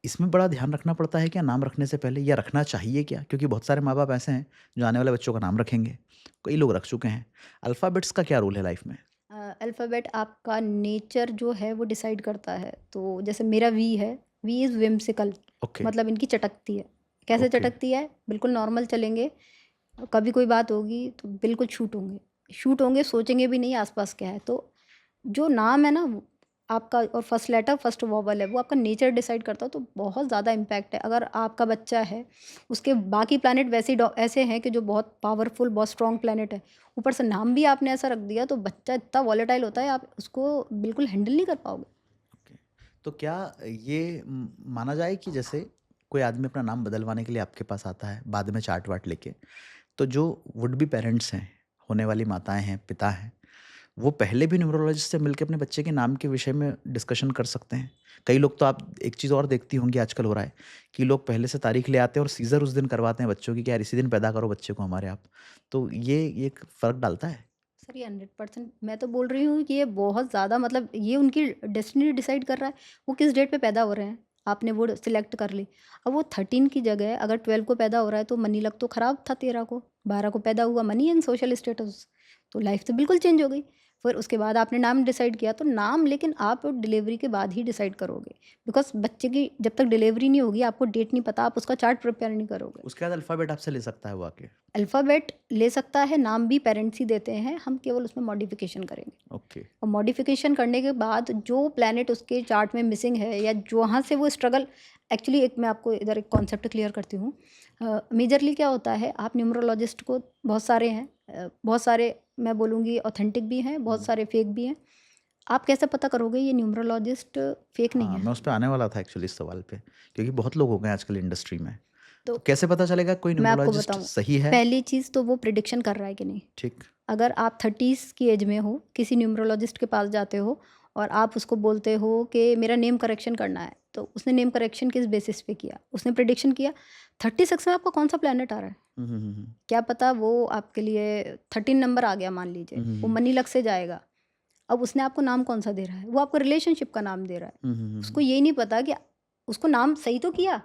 इसमें बड़ा ध्यान रखना पड़ता है क्या नाम रखने से पहले, या रखना चाहिए क्या? क्योंकि बहुत सारे माँ-बाप ऐसे हैं जो आने वाले बच्चों का नाम रखेंगे। कई लोग रख चुके हैं। अल्फ़ाबेट्स का क्या रोल है लाइफ़ में? अल्फ़ाबेट आपका नेचर जो है वो डिसाइड करता है। तो जैसे मेरा वी है, वी इज़ व्हिम्सिकल, ओके, मतलब इनकी चटकती है। कैसे ओके, चटकती है? बिल्कुल नॉर्मल चलेंगे, कभी कोई बात होगी तो बिल्कुल शूट होंगे, सोचेंगे भी नहीं आस-पास क्या है। तो जो नाम है ना आपका और फर्स्ट लेटर फर्स्ट वोवल है, वो आपका नेचर डिसाइड करता है, तो बहुत ज़्यादा इम्पैक्ट है। अगर आपका बच्चा है, उसके बाकी प्लैनेट वैसे ही ऐसे हैं कि जो बहुत पावरफुल, बहुत स्ट्रॉन्ग प्लैनेट है, ऊपर से नाम भी आपने ऐसा रख दिया तो बच्चा इतना वॉलेटाइल होता है, आप उसको बिल्कुल हैंडल नहीं कर पाओगे। ओके। तो क्या ये माना जाए कि जैसे कोई आदमी अपना नाम बदलवाने के लिए आपके पास आता है, बाद में चार्ट-वार्ट लेके, तो जो वुड बी पेरेंट्स हैं, होने वाली माताएँ हैं, पिता हैं, वो पहले भी न्यूमरोलॉजिस्ट से मिलके अपने बच्चे के नाम के विषय में डिस्कशन कर सकते हैं। कई लोग तो, आप एक चीज़ और देखती होंगी आजकल हो रहा है कि लोग पहले से तारीख ले आते हैं और सीज़र उस दिन करवाते हैं बच्चों की कि यार इसी दिन पैदा करो बच्चे को हमारे आप। तो ये एक फ़र्क डालता है? सर ये 100% मैं तो बोल रही हूँ कि ये बहुत ज़्यादा, मतलब ये उनकी डेस्टिनी डिसाइड कर रहा है, वो किस डेट पे पैदा हो रहे हैं। आपने वो सिलेक्ट कर ली, अब वो 13 की जगह अगर 12 को पैदा हो रहा है तो मनी लक तो ख़राब था, 13 को, 12 को पैदा हुआ मनी एंड सोशल स्टेटस, तो लाइफ तो बिल्कुल चेंज हो गई। फिर उसके बाद आपने नाम डिसाइड किया, तो नाम लेकिन आप डिलीवरी के बाद ही डिसाइड करोगे, बिकॉज बच्चे की जब तक डिलीवरी नहीं होगी आपको डेट नहीं पता, आप उसका चार्ट प्रिपेयर नहीं करोगे। उसके बाद अल्फ़ाबेट आपसे ले सकता है वो आके? अल्फ़ाबेट ले सकता है, नाम भी पेरेंट्स ही देते हैं, हम केवल उसमें मॉडिफ़िकेशन करेंगे। ओके, और मॉडिफ़िकेशन करने के बाद जो प्लैनेट उसके चार्ट में मिसिंग है या जहाँ से वो स्ट्रगल, एक्चुअली एक मैं आपको इधर एक कॉन्सेप्ट क्लियर करती हूँ। मेजरली क्या होता है, आप न्यूमरोलॉजिस्ट को बहुत सारे हैं, बहुत सारे मैं बोलूँगी ऑथेंटिक भी हैं, बहुत हुँ। सारे फेक भी हैं। आप कैसे पता करोगे ये न्यूमरोलॉजिस्ट फेक नहीं हाँ, है? मैं उस पे आने वाला था एक्चुअली इस सवाल पे, क्योंकि बहुत लोग हो गए हैं आजकल इंडस्ट्री में। तो तो कैसे पता चलेगा कोई मैं आपको न्यूमरोलॉजिस्ट बताऊँ, सही है? पहली चीज़ तो वो प्रिडिक्शन कर रहा है कि नहीं। ठीक। अगर आप 30s की एज में हो, किसी न्यूमरोलॉजिस्ट के पास जाते हो और आप उसको बोलते हो कि मेरा नेम करेक्शन करना है, तो उसने नेम करेक्शन किस बेसिस पे किया? उसने प्रिडिक्शन किया। 36 में आपका कौन-सा प्लैनेट आ रहा है? हुँ, हुँ, हुँ, हुँ। क्या पता वो आपके लिए 13 नंबर आ गया मान लीजिए, हुँ, हुँ, वो हुँ। मनी लक से जाएगा। अब उसने आपको नाम कौन-सा दे रहा है? वो आपको रिलेशनशिप का नाम दे रहा है। हुँ, हुँ, हुँ, उसको हुँ। ये नहीं पता कि उसको नाम सही तो किया,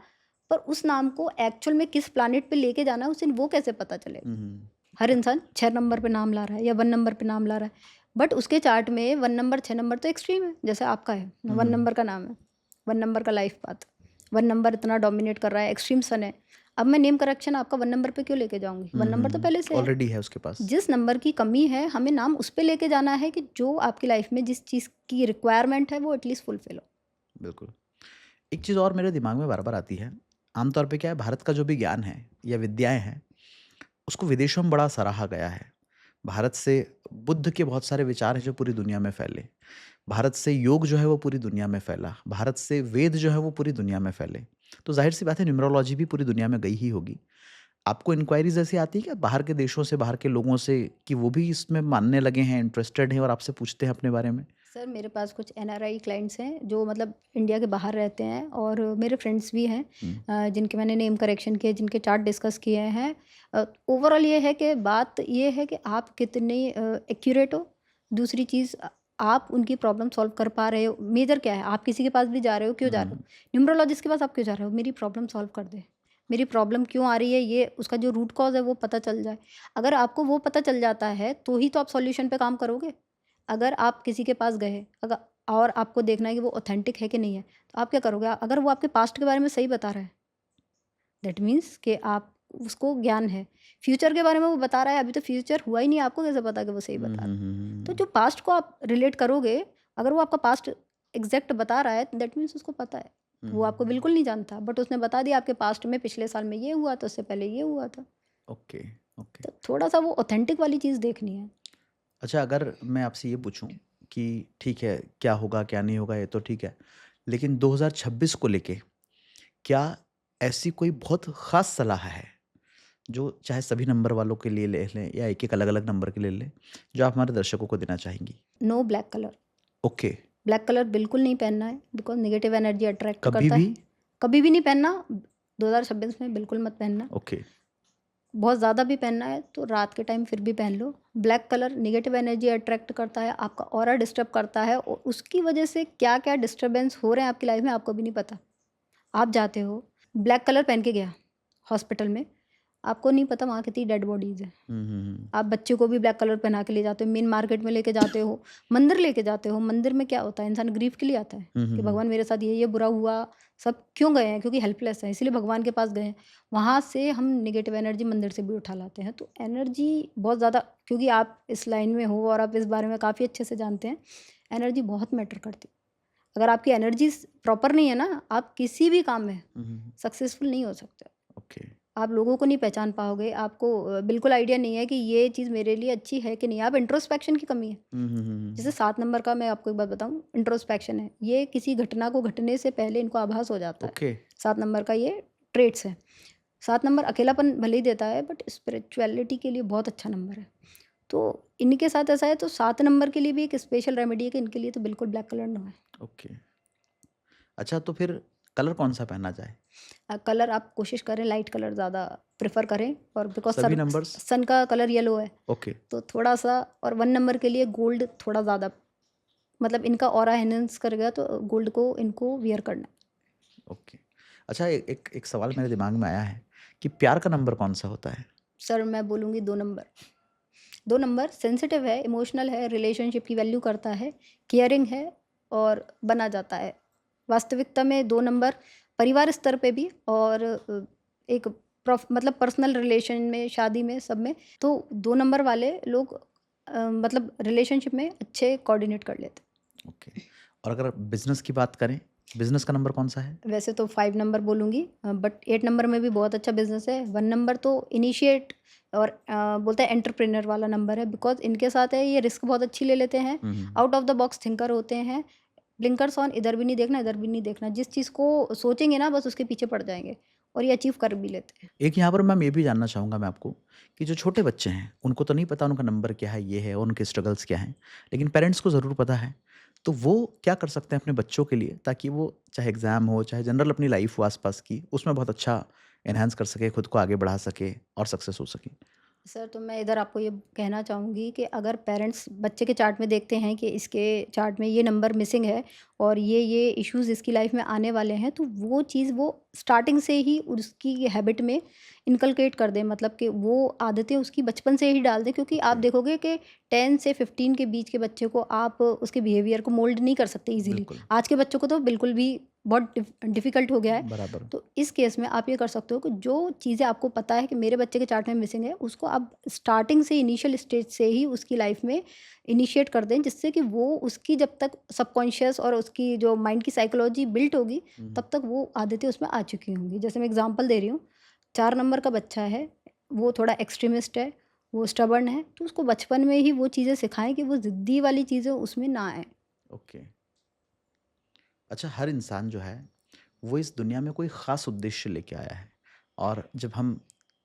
पर उस नाम को एक्चुअल में किस प्लैनेट पे लेके जाना है, उसे वो कैसे पता चलेगा? हुँ, हुँ। हर इंसान 6 नंबर पे नाम ला रहा है या 1 नंबर पे नाम ला रहा है, बट उसके चार्ट में 1 नंबर 6 नंबर तो एक्सट्रीम है, जैसे आपका है, हुँ, 1 हुँ। नंबर का नाम है। 1 नंबर का लाइफ पाथ, 1 नंबर इतना डोमिनेट कर रहा है, एक्सट्रीम सन है। अब मैं नेम करेक्शन आपका 1 नंबर पे क्यों लेके जाऊँगी? 1 नंबर तो पहले से है। ऑलरेडी है उसके पास। जिस नंबर की कमी है, हमें नाम उस पे लेके जाना है कि जो आपकी लाइफ में जिस चीज़ की रिक्वायरमेंट है, वो एटलीस्ट फुलफिल हो। बिल्कुल। एक चीज़ और मेरे दिमाग में बार-बार आती है, आमतौर पे क्या है, भारत का जो भी ज्ञान है या विद्याएँ हैं, उसको विदेशों में बड़ा सराहा गया है। भारत से बुद्ध के बहुत सारे विचार हैं जो पूरी दुनिया में फैले। भारत से योग जो है वो पूरी दुनिया में फैला। भारत से वेद जो है वो पूरी दुनिया में फैले। तो ज़ाहिर-सी बात है न्यूमरोलॉजी भी पूरी दुनिया में गई ही होगी। आपको इंक्वायरीज़ ऐसी आती है क्या बाहर के देशों से, बाहर के लोगों से कि वो भी इसमें मानने लगे हैं, इंटरेस्टेड हैं और आपसे पूछते हैं अपने बारे में? सर मेरे पास कुछ एनआरआई क्लाइंट्स हैं जो मतलब इंडिया के बाहर रहते हैं, और मेरे फ्रेंड्स भी हैं हुँ, जिनके मैंने नेम करेक्शन किए, जिनके चार्ट डिस्कस किए हैं। ओवरऑल ये है कि बात ये है कि आप कितने एक्यूरेट हो। दूसरी चीज़, आप उनकी प्रॉब्लम सॉल्व कर पा रहे हो। मेजर क्या है, आप किसी के पास भी जा रहे हो, क्यों जा रहे हो? हुँ, न्यूमरोलॉजिस्ट के पास आप क्यों जा रहे हो? मेरी प्रॉब्लम सॉल्व कर दे। मेरी प्रॉब्लम क्यों आ रही है, ये उसका जो रूट कॉज है वो पता चल जाए। अगर आपको वो पता चल जाता है तो ही तो आप सॉल्यूशन पे काम करोगे। अगर आप किसी के पास गए, अगर और आपको देखना है कि वो ऑथेंटिक है कि नहीं है, तो आप क्या करोगे? अगर वो आपके पास्ट के बारे में सही बता रहा है, दैट मीन्स कि आप उसको ज्ञान है। फ्यूचर के बारे में वो बता रहा है, अभी तो फ्यूचर हुआ ही नहीं, आपको कैसे पता कि वो सही बता रहा है? तो जो पास्ट को आप रिलेट करोगे, अगर वो आपका पास्ट एग्जैक्ट बता रहा है, दैट मीन्स उसको पता है। वो आपको बिल्कुल नहीं जानता, बट उसने बता दिया आपके पास्ट में पिछले साल में ये हुआ था, उससे पहले ये हुआ था। Okay, okay. तो थोड़ा सा वो ऑथेंटिक वाली चीज़ देखनी है। अच्छा, अगर मैं आपसे ये पूछूं कि ठीक है, क्या होगा क्या नहीं होगा ये तो ठीक है, लेकिन 2026 को लेके क्या ऐसी कोई बहुत ख़ास सलाह है जो चाहे सभी नंबर वालों के लिए ले लें या एक एक अलग अलग नंबर के लिए लें, जो आप हमारे दर्शकों को देना चाहेंगी? No black colour. Okay. Black colour बिल्कुल नहीं पहनना है, बिकॉज़ नेगेटिव एनर्जी अट्रैक्ट कभी करता भी? है। कभी भी नहीं पहनना, 2026 में बिल्कुल मत पहनना। ओके। बहुत ज़्यादा भी पहनना है तो रात के टाइम फिर भी पहन लो। Black colour negative energy attract करता है, आपका ऑरा डिस्टर्ब करता है, और उसकी वजह से क्या-क्या डिस्टर्बेंस हो रहे हैं आपकी लाइफ में आपको भी नहीं पता। आप जाते हो, ब्लैक कलर पहन के गया हॉस्पिटल में, आपको नहीं पता वहाँ कितनी डेड बॉडीज़ हैं। हुँ, हुँ, हुँ। आप बच्चे को भी ब्लैक कलर पहना के ले जाते हो, मेन मार्केट में लेके जाते हो, मंदिर लेके जाते हो। मंदिर में क्या होता है, इंसान ग्रीव के लिए आता है हुँ, हुँ, कि हुँ। भगवान मेरे साथ ये बुरा हुआ। सब क्यों गए हैं? क्योंकि हेल्पलेस हैं, इसलिए भगवान के पास गए हैं। वहाँ से हम नेगेटिव एनर्जी मंदिर से भी उठा लाते हैं। तो एनर्जी बहुत ज़्यादा, क्योंकि आप इस लाइन में हो और आप इस बारे में काफ़ी अच्छे से जानते हैं, एनर्जी बहुत मैटर करती है। अगर आपकी एनर्जी प्रॉपर नहीं है ना, आप किसी भी काम में हुँ, हुँ, हुँ। सक्सेसफुल नहीं हो सकते। ओके। आप लोगों को नहीं पहचान पाओगे, आपको बिल्कुल आइडिया नहीं है कि ये चीज़ मेरे लिए अच्छी है कि नहीं। आप इंट्रोस्पेक्शन की कमी है। हुँ, हुँ, हुँ, जैसे हुँ। 7 नंबर का मैं आपको एक बात बताऊँ, इंट्रोस्पेक्शन है। ये किसी घटना को घटने से पहले इनको आभास हो जाता है। ओके। 7 नंबर का ये ट्रेट्स है। 7 नंबर अकेलापन भले ही देता है, बट स्पिरिचुअलिटी के लिए बहुत अच्छा नंबर है। तो इनके साथ ऐसा है, तो 7 नंबर के लिए भी एक स्पेशल रेमेडी है कि इनके लिए तो बिल्कुल ब्लैक कलर ना है। ओके। अच्छा, तो फिर कलर कौन-सा पहनना जाए? कलर आप कोशिश करें लाइट कलर ज़्यादा प्रेफ़र करें, और बिकॉज़ सभी नंबर्स? सन का कलर येलो है। ओके, तो थोड़ा-सा, और 1 नंबर के लिए गोल्ड थोड़ा ज़्यादा, मतलब इनका ऑरा एनहांस करेगा, तो गोल्ड को इनको वियर करना है। ओके। अच्छा, ए एक एक सवाल मेरे दिमाग में आया है कि प्यार का नंबर कौन-सा होता है? सर मैं बोलूँगी 2 नंबर। 2 नंबर सेंसिटिव है, इमोशनल है, रिलेशनशिप की वैल्यू करता है, केयरिंग है, और बना जाता है। वास्तविकता में 2 नंबर परिवार स्तर पे भी, और एक मतलब पर्सनल रिलेशन में, शादी में, सब में, तो 2 नंबर वाले लोग मतलब रिलेशनशिप में अच्छे कोऑर्डिनेट कर लेते हैं। ओके। और अगर बिज़नेस की बात करें, बिज़नेस का नंबर कौन-सा है? वैसे तो 5 नंबर बोलूँगी, बट 8 नंबर में भी बहुत अच्छा बिज़नेस है। 1 नंबर तो इनिशिएट और बोलते हैं एंटरप्रेन्योर वाला नंबर है, बिकॉज़ इनके साथ है ये रिस्क बहुत अच्छी ले लेते हैं, हुँ, हुँ। Out of the box thinker होते हैं, ब्लिंकर्स ऑन, इधर भी नहीं देखना, इधर भी नहीं देखना। जिस चीज़ को सोचेंगे ना, बस उसके पीछे पड़ जाएँगे, और ये अचीव कर भी लेते हैं। एक यहाँ पर मैम ये भी जानना चाहूँगा मैं आपको कि जो छोटे बच्चे हैं, उनको तो नहीं पता उनका नंबर क्या है, ये है, और उनके स्ट्रगल्स क्या हैं, लेकिन पेरेंट्स को ज़रूर पता है। तो वो क्या कर सकते हैं अपने बच्चों के लिए ताकि वो चाहे एग्ज़ाम हो, चाहे जनरल अपनी लाइफ़ हो आस-पास की, उसमें बहुत अच्छा एनहांस कर सके, खुद को आगे बढ़ा सके और सक्सेस हो सके? सर तो मैं इधर आपको ये कहना चाहूँगी कि अगर पेरेंट्स बच्चे के चार्ट में देखते हैं कि इसके चार्ट में ये नंबर मिसिंग है, और ये इश्यूज़ इसकी लाइफ में आने वाले हैं, तो वो चीज़ वो स्टार्टिंग से ही उसकी हैबिट में इनकलकेट कर दें, मतलब कि वो आदतें उसकी बचपन से ही डाल दें, क्योंकि आप ओके, देखोगे कि 10 से 15 के बीच के बच्चे को आप उसके बिहेवियर को मोल्ड नहीं कर सकते ईजिली। बिल्कुल। आज के बच्चों को तो बिल्कुल भी बहुत डिफ़िकल्ट हो गया है। बराबर। तो इस केस में आप ये कर सकते हो कि जो चीज़ें आपको पता है कि मेरे बच्चे के चार्ट में मिसिंग है, उसको आप स्टार्टिंग से इनिशियल स्टेज से ही उसकी लाइफ़ में इनिशिएट कर दें, जिससे कि वो उसकी जब तक सबकॉन्शियस और उसकी जो माइंड की साइकोलॉजी बिल्ट होगी, तब तक वो आदतें उसमें आ चुकी होंगी। जैसे मैं एग्ज़ाम्पल दे रही हूँ, 4 नंबर का बच्चा है, वो थोड़ा एक्सट्रीमिस्ट है, वो स्टबर्न है, तो उसको बचपन में ही वो चीज़ें सिखाएँ कि वो ज़िद्दी वाली चीज़ें उसमें ना आएँ। ओके। अच्छा, हर इंसान जो है वो इस दुनिया में कोई ख़ास उद्देश्य लेके आया है। और जब हम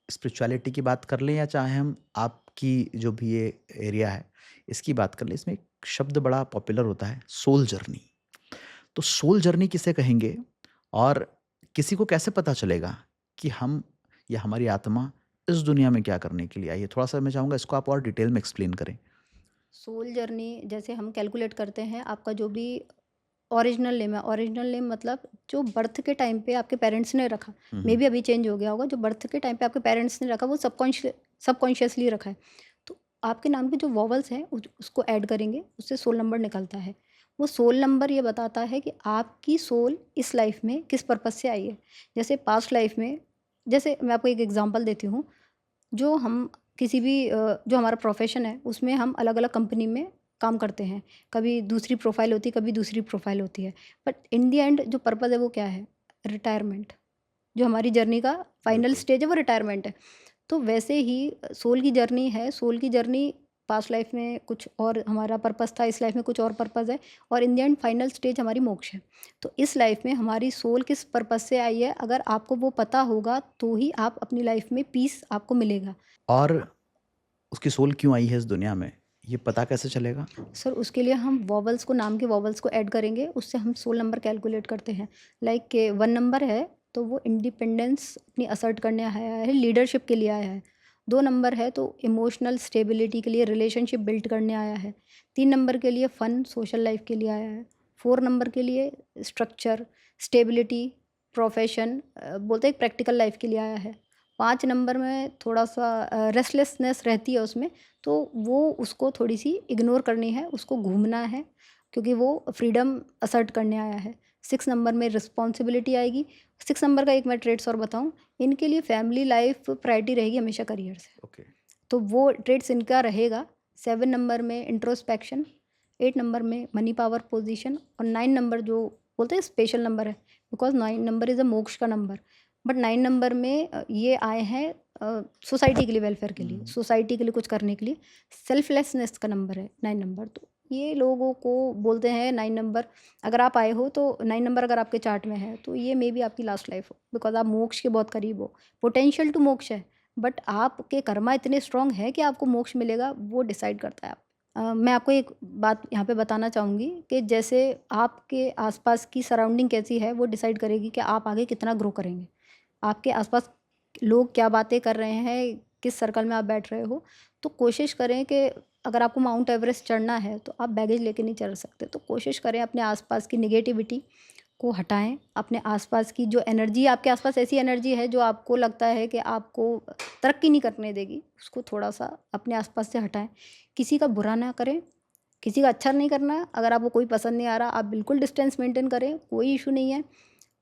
स्पिरिचुअलिटी की बात कर लें या चाहे हम आपकी जो भी ये एरिया है इसकी बात कर लें, इसमें एक शब्द बड़ा पॉपुलर होता है, सोल जर्नी। तो सोल जर्नी किसे कहेंगे और किसी को कैसे पता चलेगा कि हम या हमारी आत्मा इस दुनिया में क्या करने के लिए आई है? थोड़ा सा मैं चाहूँगा इसको आप और डिटेल में एक्सप्लेन करें। सोल जर्नी जैसे हम कैलकुलेट करते हैं, आपका जो भी ओरिजिनल नेम है, ओरिजिनल नेम मतलब जो बर्थ के टाइम पे आपके पेरेंट्स ने रखा, मे बी अभी चेंज हो गया होगा, जो बर्थ के टाइम पे आपके पेरेंट्स ने रखा वो सबकॉन्शियसली रखा है। तो आपके नाम के जो वॉवल्स हैं उसको ऐड करेंगे, उससे सोल नंबर निकलता है। वो सोल नंबर ये बताता है कि आपकी सोल इस लाइफ में किस पर्पज़ से आई है। जैसे पास्ट लाइफ में, जैसे मैं आपको एक एग्ज़ाम्पल देती हूँ, जो हम किसी भी जो हमारा प्रोफ़ेशन है उसमें हम अलग-अलग कंपनी में काम करते हैं। कभी दूसरी प्रोफ़ाइल होती है, कभी दूसरी प्रोफ़ाइल होती है। बट इन द एंड जो पर्पज़ है वो क्या है? रिटायरमेंट। जो हमारी जर्नी का फाइनल बिल्कुल। स्टेज है वो रिटायरमेंट है। तो वैसे ही सोल की जर्नी है, सोल की जर्नी पास्ट लाइफ में कुछ और हमारा पर्पज़ था, इस लाइफ में कुछ और पर्पज़ है और in the end final stage हमारी मोक्ष है। तो इस लाइफ में हमारी सोल किस पर्पज़ से आई है, अगर आपको वो पता होगा तो ही आप अपनी लाइफ में पीस आपको मिलेगा। और उसकी सोल क्यों आई है इस दुनिया में, ये पता कैसे चलेगा? सर उसके लिए हम वॉवल्स को, नाम के वॉवल्स को ऐड करेंगे, उससे हम सोल नंबर कैलकुलेट करते हैं। लाइक के 1 नंबर है तो वो इंडिपेंडेंस अपनी असर्ट करने आया है, लीडरशिप के लिए आया है। 2 नंबर है तो इमोशनल स्टेबिलिटी के लिए, रिलेशनशिप बिल्ड करने आया है। 3 नंबर के लिए फन, सोशल लाइफ के लिए आया है। 4 नंबर के लिए स्ट्रक्चर, स्टेबिलिटी, प्रोफेशन, बोलते हैं प्रैक्टिकल लाइफ के लिए आया है। 5 नंबर में थोड़ा-सा रेस्टलेसनेस रहती है उसमें, तो वो उसको थोड़ी-सी इग्नोर करनी है, उसको घूमना है, क्योंकि वो फ्रीडम असर्ट करने आया है। 6 नंबर में रिस्पॉन्सिबिलिटी आएगी। 6 नंबर का एक मैं ट्रेट्स और बताऊँ, इनके लिए फैमिली लाइफ प्रायोरिटी रहेगी हमेशा करियर से, ओके। तो वो ट्रेट्स इनका रहेगा। 7 नंबर में इंट्रोस्पेक्शन, 8 नंबर में मनी पावर पोजीशन और 9 नंबर जो बोलते हैं स्पेशल नंबर है, बिकॉज़ 9 नंबर इज़ अ मोक्ष का नंबर। बट 9 नंबर में ये आए हैं सोसाइटी के लिए, वेलफेयर के लिए, सोसाइटी के लिए कुछ करने के लिए। सेल्फलेसनेस का नंबर है 9 नंबर। तो ये लोगों को बोलते हैं 9 नंबर, अगर आप आए हो तो 9 नंबर अगर आपके चार्ट में है तो ये मे बी आपकी लास्ट लाइफ हो, बिकॉज़ आप मोक्ष के बहुत करीब हो। पोटेंशियल टू मोक्ष है, बट आपके कर्मा इतने स्ट्रॉन्ग हैं कि आपको मोक्ष मिलेगा, वो डिसाइड करता है आप। मैं आपको एक बात यहाँ पे बताना चाहूँगी कि जैसे आपके आसपास की सराउंडिंग कैसी है, वो डिसाइड करेगी कि आप आगे कितना ग्रो करेंगे। आपके आसपास लोग क्या बातें कर रहे हैं, किस सर्कल में आप बैठ रहे हो, तो कोशिश करें कि अगर आपको माउंट एवरेस्ट चढ़ना है तो आप बैगेज लेके नहीं चढ़ सकते। तो कोशिश करें अपने आसपास की नेगेटिविटी को हटाएँ। अपने आसपास की जो एनर्जी, आपके आसपास ऐसी एनर्जी है जो आपको लगता है कि आपको तरक्की नहीं करने देगी, उसको थोड़ा-सा अपने आसपास से हटाएँ। किसी का बुरा ना करें, किसी का अच्छा नहीं करना। अगर आपको कोई पसंद नहीं आ रहा, आप बिल्कुल डिस्टेंस मेंटेन करें, कोई इश्यू नहीं है।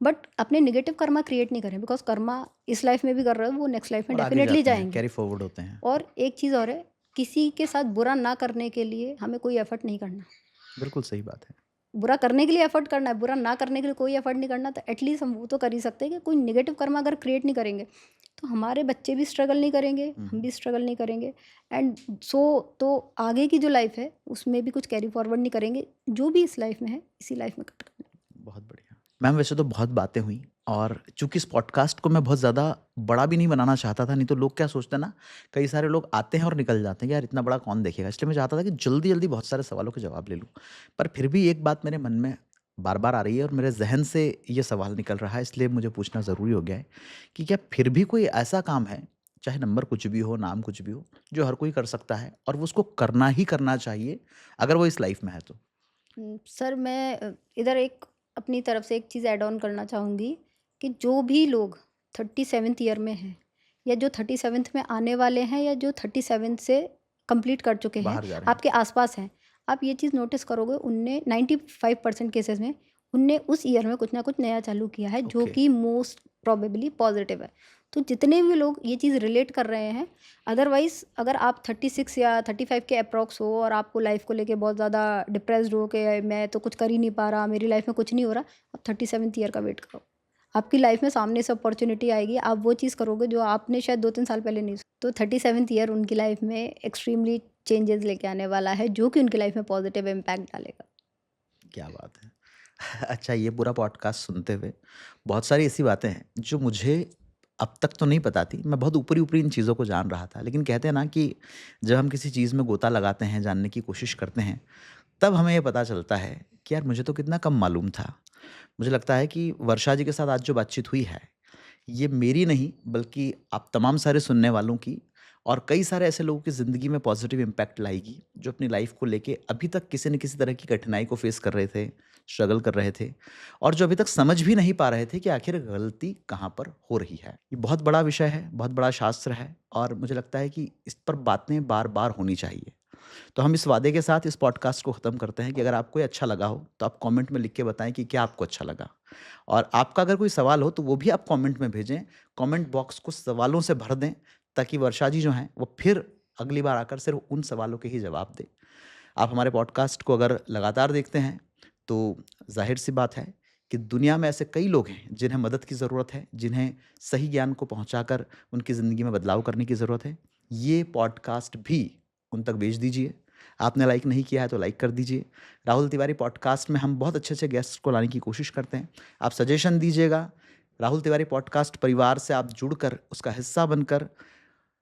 बट अपने नेगेटिव कर्मा क्रिएट नहीं करें, बिकॉज़ कर्मा इस लाइफ में भी कर रहे हो, वो नेक्स्ट लाइफ में और आगे डेफिनिटली जाते हैं, जाएँगे। कैरी फॉरवर्ड होते हैं। और एक चीज़ और है, किसी के साथ बुरा ना करने के लिए हमें कोई एफर्ट नहीं करना। बिल्कुल सही बात है। बुरा करने के लिए एफर्ट करना है, बुरा ना करने के लिए कोई एफर्ट नहीं करना, तो एटलीस्ट हम वो तो कर ही सकते हैं कि कोई नेगेटिव कर्मा अगर क्रिएट नहीं करेंगे, तो हमारे बच्चे भी स्ट्रगल नहीं करेंगे, हम भी स्ट्रगल नहीं करेंगे। एंड सो तो आगे की जो लाइफ है, उसमें भी कुछ कैरी फॉरवर्ड नहीं करेंगे। जो भी इस लाइफ में है, इसी लाइफ में कट करना है। बहुत बढ़िया। मैम, वैसे तो बहुत बातें हुई और चूँकि इस पॉडकास्ट को मैं बहुत ज़्यादा बड़ा भी नहीं बनाना चाहता था, नहीं तो लोग क्या सोचते हैं ना, कई सारे लोग आते हैं और निकल जाते हैं कि यार इतना बड़ा कौन देखेगा? इसलिए मैं चाहता था कि जल्दी-जल्दी बहुत सारे सवालों के जवाब ले लूँ। पर फिर भी एक बात मेरे मन में बार-बार आ रही है और मेरे ज़हन से ये सवाल निकल रहा है, इसलिए मुझे पूछना ज़रूरी हो गया है कि क्या फिर भी कोई ऐसा काम है, चाहे नंबर कुछ भी हो, नाम कुछ भी हो, जो हर कोई कर सकता है और वो उसको करना ही करना चाहिए, अगर वो इस लाइफ़ में है तो? सर मैं इधर एक अपनी तरफ से एक चीज़ ऐड ऑन करना चाहूँगी कि जो भी लोग 37th ईयर में हैं, या जो 37th में आने वाले हैं, या जो 37 से कंप्लीट कर चुके हैं, बाहर जा रहे हैं। आपके आसपास हैं, आप ये चीज़ नोटिस करोगे, उनने 95% केसेस में उनने उस ईयर में कुछ ना कुछ नया चालू किया है जो ओके। कि मोस्ट प्रोबेबली पॉजिटिव है। तो जितने भी लोग ये चीज़ रिलेट कर रहे हैं, अदरवाइज़ अगर आप 36 या 35 के अप्रॉक्स हो और आपको लाइफ़ को लेके बहुत ज़्यादा डिप्रेस्ड हो कि मैं तो कुछ कर ही नहीं पा रहा, मेरी लाइफ़ में कुछ नहीं हो रहा, आप 37th ईयर का वेट करो। आपकी लाइफ़ में सामने से अपॉर्च्युनिटी आएगी, आप वो चीज़ करोगे जो आपने शायद 2-3 साल पहले नहीं तो 37th ईयर उनकी लाइफ़ में एक्सट्रीमली चेंजेस लेके आने वाला है, जो कि उनकी लाइफ़ में पॉजिटिव इम्पैक्ट डालेगा। क्या बात है! अच्छा, ये पूरा पॉडकास्ट सुनते हुए बहुत सारी ऐसी बातें हैं जो मुझे अब तक तो नहीं पता थी। मैं बहुत ऊपरी-ऊपरी इन चीज़ों को जान रहा था। लेकिन कहते हैं ना कि जब हम किसी चीज़ में गोता लगाते हैं, जानने की कोशिश करते हैं, तब हमें ये पता चलता है कि यार मुझे तो कितना कम मालूम था। मुझे लगता है कि वर्षा जी के साथ आज जो बातचीत हुई है, ये मेरी नहीं बल्कि आप तमाम सारे सुनने वालों की और कई सारे ऐसे लोगों की ज़िंदगी में पॉजिटिव इम्पैक्ट लाएगी जो अपनी लाइफ को लेके अभी तक किसी न किसी तरह की कठिनाई को फेस कर रहे थे, स्ट्रगल कर रहे थे और जो अभी तक समझ भी नहीं पा रहे थे कि आखिर गलती कहाँ पर हो रही है। ये बहुत बड़ा विषय है, बहुत बड़ा शास्त्र है और मुझे लगता है कि इस पर बातें बार-बार होनी चाहिए। तो हम इस वादे के साथ इस पॉडकास्ट को ख़त्म करते हैं कि अगर आपको ये अच्छा लगा हो तो आप कमेंट में लिख के बताएं कि क्या आपको अच्छा लगा और आपका अगर कोई सवाल हो तो वो भी आप कमेंट में भेजें। कमेंट बॉक्स को सवालों से भर दें ताकि वर्षा जी जो हैं वो फिर अगली बार आकर सिर्फ उन सवालों के ही जवाब दें। आप हमारे पॉडकास्ट को अगर लगातार देखते हैं तो जाहिर सी बात है कि दुनिया में ऐसे कई लोग हैं जिन्हें मदद की ज़रूरत है, जिन्हें सही ज्ञान को पहुंचाकर उनकी ज़िंदगी में बदलाव करने की ज़रूरत है। ये पॉडकास्ट भी उन तक भेज दीजिए। आपने लाइक नहीं किया है तो लाइक कर दीजिए। राहुल तिवारी पॉडकास्ट में हम बहुत अच्छे-अच्छे गेस्ट को लाने की कोशिश करते हैं। आप सजेशन दीजिएगा। राहुल तिवारी पॉडकास्ट परिवार से आप जुड़कर उसका हिस्सा बनकर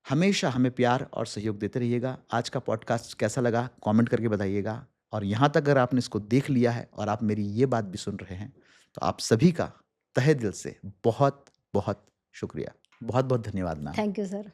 हमेशा हमें प्यार और सहयोग देते रहिएगा। आज का पॉडकास्ट कैसा लगा कमेंट करके बताइएगा और यहाँ तक अगर आपने इसको देख लिया है और आप मेरी ये बात भी सुन रहे हैं, तो आप सभी का तहे दिल से बहुत-बहुत शुक्रिया। बहुत-बहुत धन्यवाद मैम। Thank you sir.